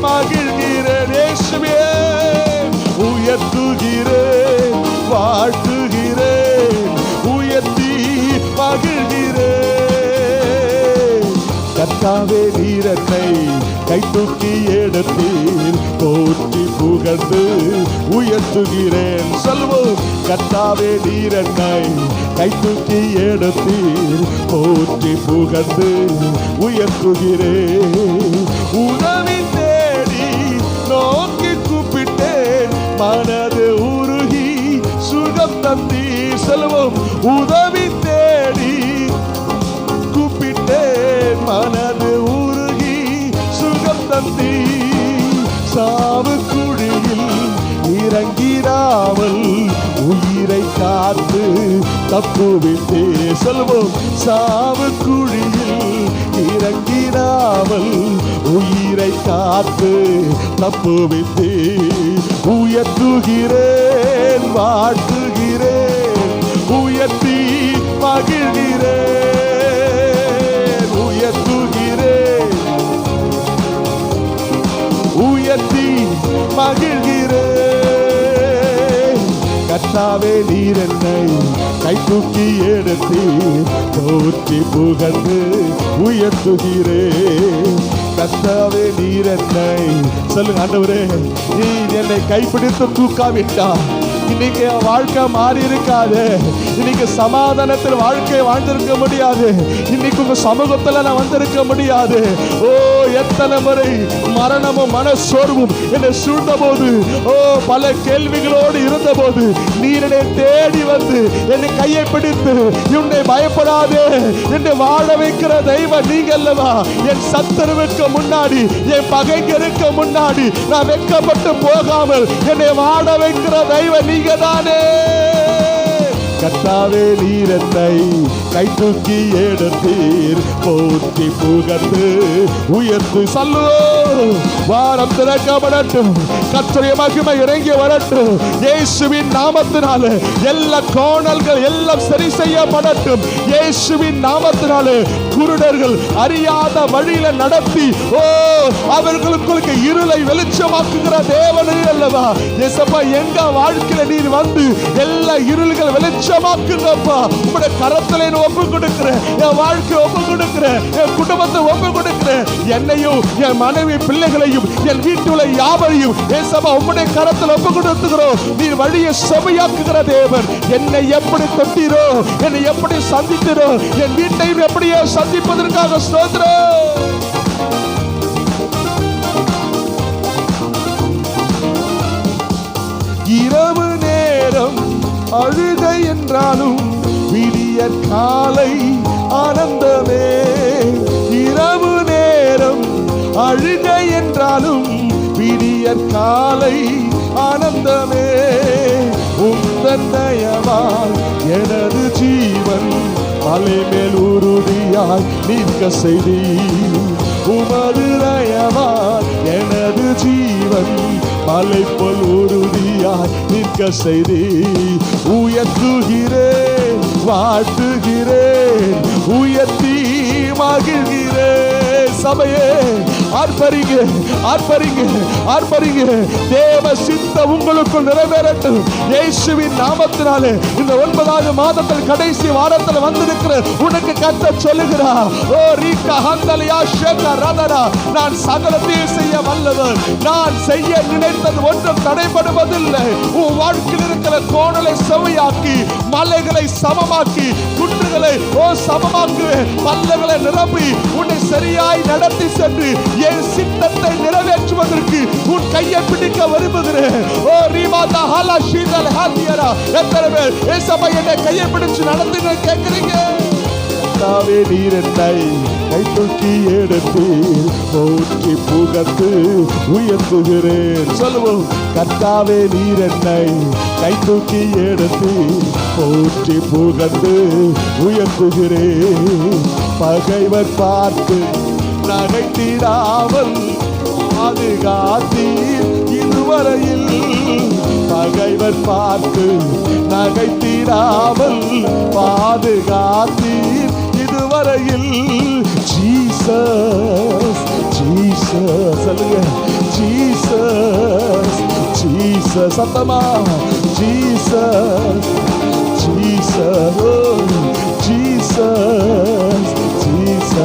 மகிழ்கிறேன். இயேசுவே உயர்த்துகிறேன், வாழ்த்துகிறேன், உயர்த்தி மகிழ்கிறேன். கர்த்தாவே நீர் என்னை கை தூக்கி எடுத்தீர், போற்றி புகழ்ந்து உயர்த்துகிறேன். சொல்வோம், கர்த்தாவே நீர் என்னை கை தூக்கி எடுத்தீர், போற்றி புகழ்ந்து உயர்த்துகிறேன். உதவி தேடி நோக்கி கூப்பிட்டேன், மனது உருகி சுகம் தந்தீர். சொல்வோம், உதவி தேடி கூப்பிட்டேன், மனது உருகி சுகம் தந்தீர். சாவு குழியில் இறங்கிடாமல் உயிரை காத்து தப்புவித்தே. சொல்வோம், சாவு குழியில் இறங்கிடாமல் உயிரை காத்து தப்புவித்தே. உயர்த்துகிறேன், வாழ்த்துகிறேன், உயர்த்தி மகிழ்கிறேன். உயர்த்துகிறேன், உயர்த்தி மகிழ்கிறேன். கர்த்தாவே நீர் என்னை கை தூக்கி எடுத்தீர், போற்றி புகழ்ந்து உயர்த்துகிறேன். கர்த்தாவே நீர் என்னை சொல்லுங்க, ஆண்டவரே நீர் என்னை கைப்பிடித்து தூக்காவிட்டா இன்னைக்கு என் வாழ்க்கை மாறி இருக்காது. இன்னைக்கு சமாதானத்தில் வாழ்க்கை வாழ்ந்திருக்க முடியாது. இன்னைக்கு உங்க சமூகத்துல நான் வந்திருக்க முடியாது. ஓ, எத்தனை முறை மரணமும் மனசோர்வும் என்னை சூழ்ந்த போது, ஓ பல கேள்விகளோடு இருந்த போது நீர் என்னை தேடி வந்து என்னை கையை பிடித்து, உன்னை பயப்படாதே என்னை வாழ வைக்கிற தெய்வம் நீங்க அல்லவா. என் சத்துருவுக்கு முன்னாடி, என் பகைஞருக்கு முன்னாடி நான் வெட்கப்பட்டு போகாமல் என்னை வாழ வைக்கிற தெய்வம் நீங்க தானே. கர்த்தாவே நீர் என்னை கை தூக்கி எடுத்தீர், போற்றி புகழ்ந்து உயர்த்து. சொல்லுவோம், வாரம் திறக்கப்படட்டும், கர்த்தருடைய மகிமை இறங்கி வரட்டும். இயேசுவின் நாமத்தினால எல்லா கோணல்கள் எல்லாம் சரி செய்யப்படட்டும். இயேசுவின் நாமத்தினால குருடர்கள் அறியாத வழியில நடத்தி, ஓ அவர்களுக்கு இருளை வெளிச்சமாக்குகிற தேவனே அல்லவா. இயேசப்பா, எங்க வாழ்க்கையில நீர் வந்து எல்லா இருள்கள் வெளிச்சமாக்குங்கப்பா. உங்களுடைய கரத்திலே ஒப்பு கொடுக்கிறேன், என் வாழ்க்கை ஒப்பு கொடுக்கிறேன், என் குடும்பத்தை ஒப்பு கொடுக்கிறேன். என்னையும் என் மனைவி பிள்ளைகளையும் என் வீட்டுல யாவரையும் இயேசப்பா உங்களுடைய கரத்தில் ஒப்பு கொடுத்துகிறோம். நீர் வழியை செமையாக்குகிற தேவன். என்னை எப்படி தொட்டீரோ, என்னை எப்படி சந்தித்தீரோ, என் வீட்டையும் எப்படியோ சந்திப்பதற்காக ஸ்தோத்திரம். இரவு நேரம் அழுகை என்றாலும் விடிய காலை ஆனந்தமே. இரவு நேரம் அழுகை என்றாலும் விடிய காலை ஆனந்தமே. உந்தன் தயவால் எனது ஜீவன் மலை மேல் உறுதியாய் நிற்க செய்தி. உமது தயவால் எனது ஜீவன் மலை போல் உறுதியாய் நிற்க செய்தி. உயர்த்துகிறேன், வாழ்த்துகிறேன், உயர்த்தி மகிழ்கிறேன். சபையே ஆர்ப்பரிங்க, ஆர்ப்பரிங்க, ஆர்ப்பரிங்க. தேவ சித்தம் உங்களுக்குள் நிறைவேறட்டும் இயேசுவின் நாமத்தினாலே. இந்த 9வது மாதத்தில் கடைசி வாரத்தில் வந்திருக்கிற உனக்கு கர்த்தர் சொல்லுகிறார், ஓ ரீகா ஹந்தலியா ஷேகா ரதரா, நான் சகலத்தையும் செய்ய வல்லவர். நான் செய்ய நினைத்தது ஒன்றும் தடைபடுவதில்லை. உன் வாழ்க்கையில் இருக்கிற கோணலை செவையாக்கி, மலைகளை சமமாக்கி, குன்றுகளை சமமாக்குவேன், பள்ளங்களை நிரப்பி உன்னை சரியாய் நடத்தி சென்று என் சித்தத்தை நிறைவேற்றுவதற்கு உன் கையை பிடிக்க விரும்புகிறேன். ஓ ரீமாதா ஹாலா ஷீதல் ஹாதியரா. எத்தனை பேர் ஏசப்பா என்னை கையை பிடிச்சு நடந்துன்னு கேட்கிறீங்க? கர்த்தாவே நீர் என்னை கை தூக்கி எடுத்தீர், போற்றி புகழ்ந்து உயர்த்துகிறேன். சொல்லுவோம், கர்த்தாவே நீர் என்னை கை தூக்கி எடுத்தீர், போற்றி புகழ்ந்து உயர்த்துகிறேன். பகைவர் பார்த்து நகைத்திடாமல் பாதுகாத்தீர் இதுவரையில். பகைவர் பார்த்து நகைத்திடாமல் பாதுகாத்தீர் இதுவரையில். ஜீசஸ், ஜீசஸ், சொல்லுங்க ஜீசஸ், ஜீசஸ், சத்தமா Jesus, Jesus, Jesus, Jesus,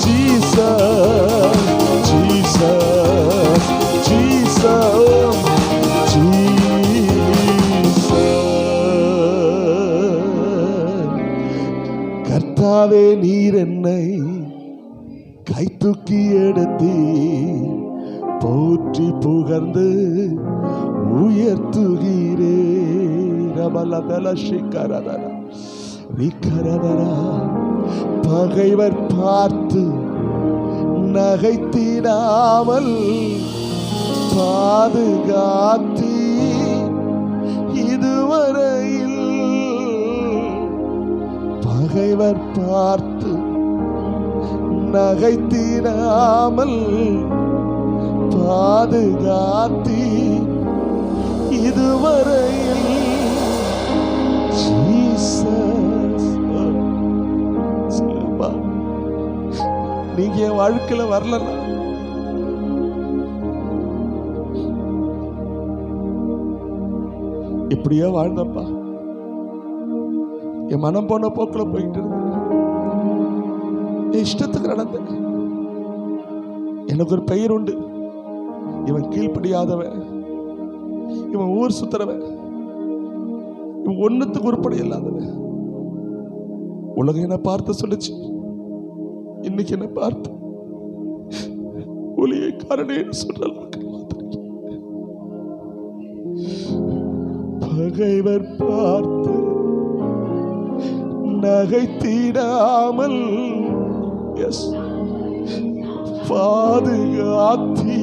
Jesus, Jesus, Jesus, Jesus. கர்த்தாவே நீர் என்னை கை தூக்கி எடுத்தீர், போற்றி புகழ்ந்து உயர்த்துகிறேன். பகைவர் பார்த்து நகைத்திடாமல் பாதுகாத்தி இதுவரையில். பகைவர் பார்த்து நகைத்திடாமல் பாதுகாத்தி இதுவரையில். நீங்க என் வாழ்க்கையில வரலன்னா இப்படியே வாழ்ந்தப்பா, என் மனம் போன போக்குல போயிட்டு இருந்தேன், என் இஷ்டத்துக்கு நடந்தேன். எனக்கு ஒரு பெயர் உண்டு, இவன் கீழ்ப்படியாதவன், இவன் ஊர் சுத்துறவன், இவன் ஒண்ணுத்துக்கு உருப்படி இல்லாதவன். உலகம் என்ன பார்த்து சொல்லுச்சு, இன்னைக்கு என்ன பார்த்து ஒளியை காரணேன்னு சொல்ற அளவுக்கு பகைவர் பார்த்து நகைத்திடாமல் பாதுகாத்தி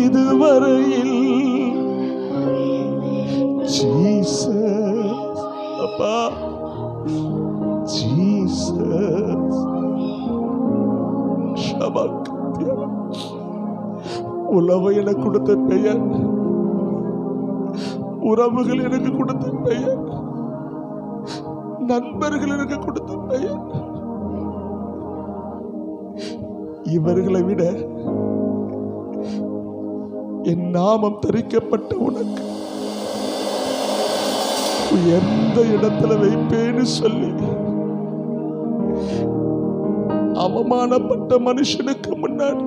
இதுவரையில். ஜீசஸ் அப்பா, ஜீசஸ். உலகம் எனக்கு கொடுத்த பெயர், உறவுகள் எனக்கு கொடுத்த பெயர், நண்பர்கள் எனக்கு கொடுத்த பெயர், இவர்களை விட என் நாமம் தரிக்கப்பட்ட உனக்கு எந்த இடத்துல வைப்பேன்னு சொல்லி அவமானப்பட்ட மனுஷனுக்கு முன்னாடி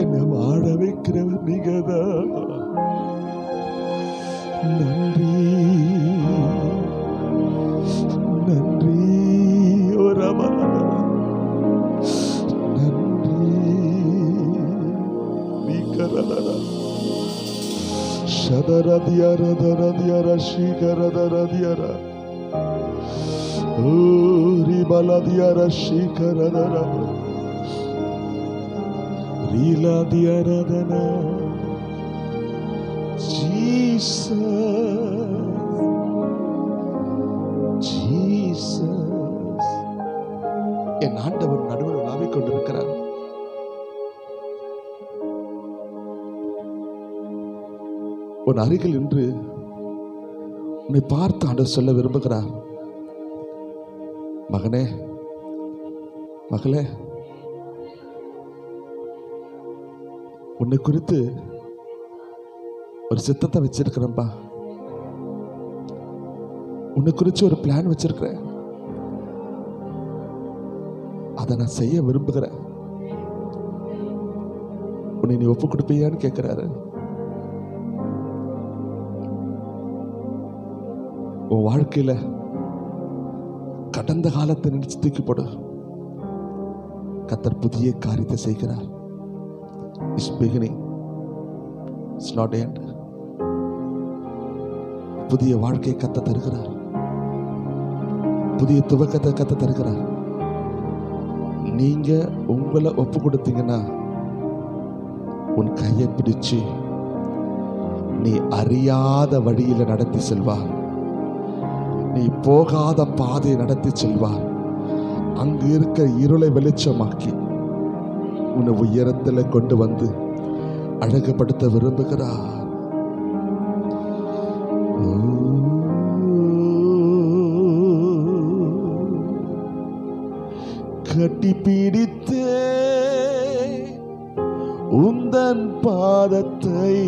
என்னை வாழ வைக்கிறவர் நீங்கதான். நன்றி, நன்றி, ஒரு நன்றி. சதரதியரதரதியர ஸ்ரீகரதரதியர ரிபலதியர ஸ்ரீகரதர ரீலதியரதன. Jesus, என் ஆண்டவர் நடுவில் உலாவிக் கொண்டிருக்கிறார். உன் அருகில் நின்று உன்னை பார்த்து ஆண்டவர் சொல்ல விரும்புகிறார், மகனே மகளே, உன்னை குறித்து ஒரு சித்தத்தை வச்சிருக்கிறேன்பா, உன்னை குறித்து ஒரு பிளான் வச்சிருக்கிறேன், அதை நான் செய்ய விரும்புகிறேன், உன்னை நீ ஒப்பு கொடுப்பியான்னு கேட்கிறாரு. உன் வாழ்க்கையில கடந்த காலத்தை நினைச்சு தூக்கி போடு. கர்த்தர் புதிய காரியத்தை செய்கிறார். It's beginning. It's not end. புதிய வாழ்க்கையை கத்த தருகிறார். புதிய துவக்கத்தை கத்த தருகிறார். நீங்க உங்களை ஒப்பு கொடுத்தீங்கன்னா உன் கையை பிடிச்சு நீ அறியாத வழியில நடத்தி செல்வார். நீ போகாத பாதையை நடத்தி செல்வார். அங்கு இருக்கிற இருளை வெளிச்சமாக்கி உன்னை உயரத்தில் கொண்டு வந்து அழகுபடுத்த விரும்புகிறார். கட்டி பிடித்தே உந்தன் பாதத்தை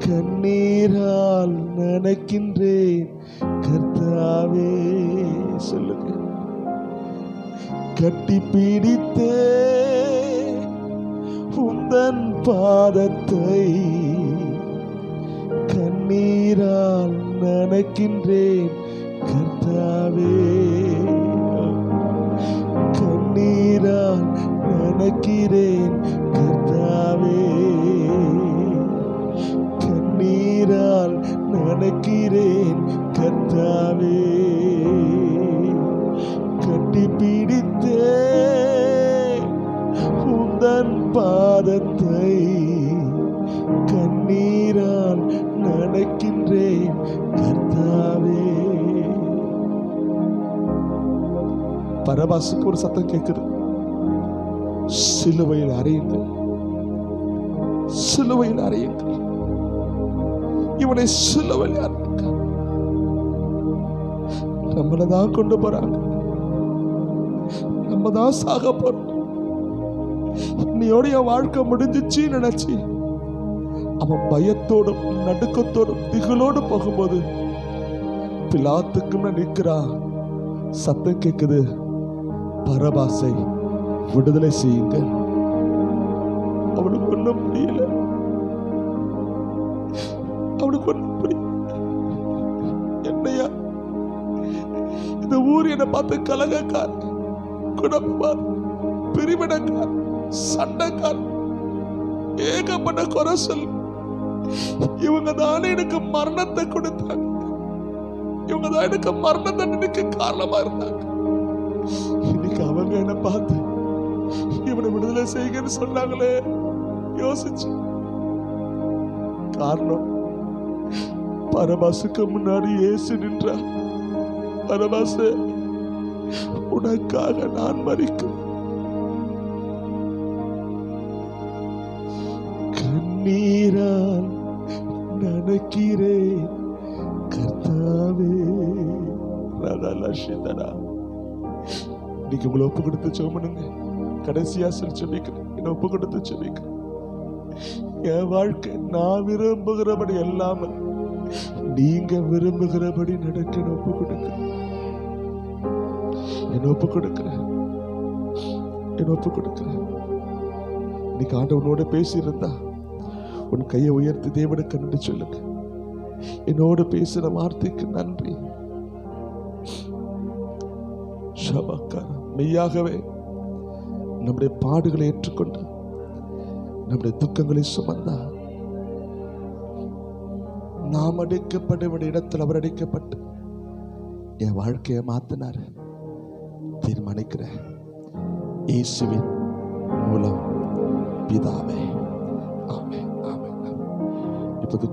கண்ணீரால் நனைக்கின்றேன் கர்த்தாவே. சொல்லுங்க. கட்டி பிடித்தே உந்தன் பாதத்தை கண்ணீரால் நனைக்கின்றேன் கர்த்தாவே. கண்ணீரால் நனைக்கிறேன் கர்த்தாவே. கண்ணீரால் நனைக்கிறேன் கர்த்தாவே. கட்டி பிடித்தே உந்தன் பாதத்தை கண்ணீரால் நனைக்கின்றேன் கர்த்தாவே. பரபாசுக்கு ஒரு சத்தம் கேட்குது, சிலுவையில் அறையுங்கள், சிலுவையில் அறையுங்கள், இவனை சிலுவையில் அறையுங்கள். நம்மளை தான் கொண்டு போறாங்க, நம்ம தான் சாக போறோம். இன்னையோட என் வாழ்க்கை முடிஞ்சிச்சு நினைச்சு அவன் பயத்தோடும் நடுக்கத்தோடும் திகளோடு போகும்போது பிலாத்துக்கு நிற்கிறா. சத்தம் கேட்குது, பரபாசை விடுதலை செய்யுங்க. அவனுக்கு ஒன்றும் புரியல, அவனுக்கு ஒன்றும் புரியல. என்னையா இந்த ஊர் என்னை பார்த்து கலகக்கார், குணப்பார், பிரிவினக்கார், சண்டைக்கார், ஏகப்பட்ட குறை சொல். இவங்க தானே எனக்கு மரணத்தை கொடுத்தாங்க, இவங்க தான் எனக்கு மரண தண்டனைக்கு காரணமா இருந்தாங்க. இன்னைக்கு அவங்க என்ன பார்த்து இவனை விடுதலை செய்யுங்கன்னு சொன்னாங்களே, யோசிச்சு. காரணம், பரபாசுக்கு முன்னாடி இயேசு நின்றார். பரபாசு, உனக்காக நான் மரிக்கும். கண்ணீரால் நனைக்கிறேன் கர்த்தாவே. இன்னைக்கு உங்களை ஒப்பு கொடுத்து ஜெபம், கடைசியா செபிக்கிறேன். என்ன ஒப்பு கொடுத்து ஜெபிக்கிறேன். என் வாழ்க்கை நான் விரும்புகிறபடி எல்லாம நீங்க விரும்புகிறபடி நடக்க ஒப்பு கொடுக்கிறேன். என்ன ஒப்பு கொடுக்கிறேன், என்ன ஒப்பு கொடுக்கிறேன். இன்னைக்கு ஆண்டவனோட பேசியிருந்தா உன் கையை உயர்த்தி தேவனுக்கு நன்றி சொல்லுங்க. என்னோடு பேசின வார்த்தைக்கு நன்றி. மெய்யாகவே நம்முடைய பாடுகளை ஏற்றுக்கொண்டு நம்முடைய துக்கங்களை சுமந்தா நாம் அடிக்கப்பட்ட இடத்தில் அவர் அடிக்கப்பட்டு என் வாழ்க்கையை மாத்தினார். தீர்மானிக்கிறேன் இயேசுவின் மூலம் பிதாவே. ஆமென், ஆமென். இப்போது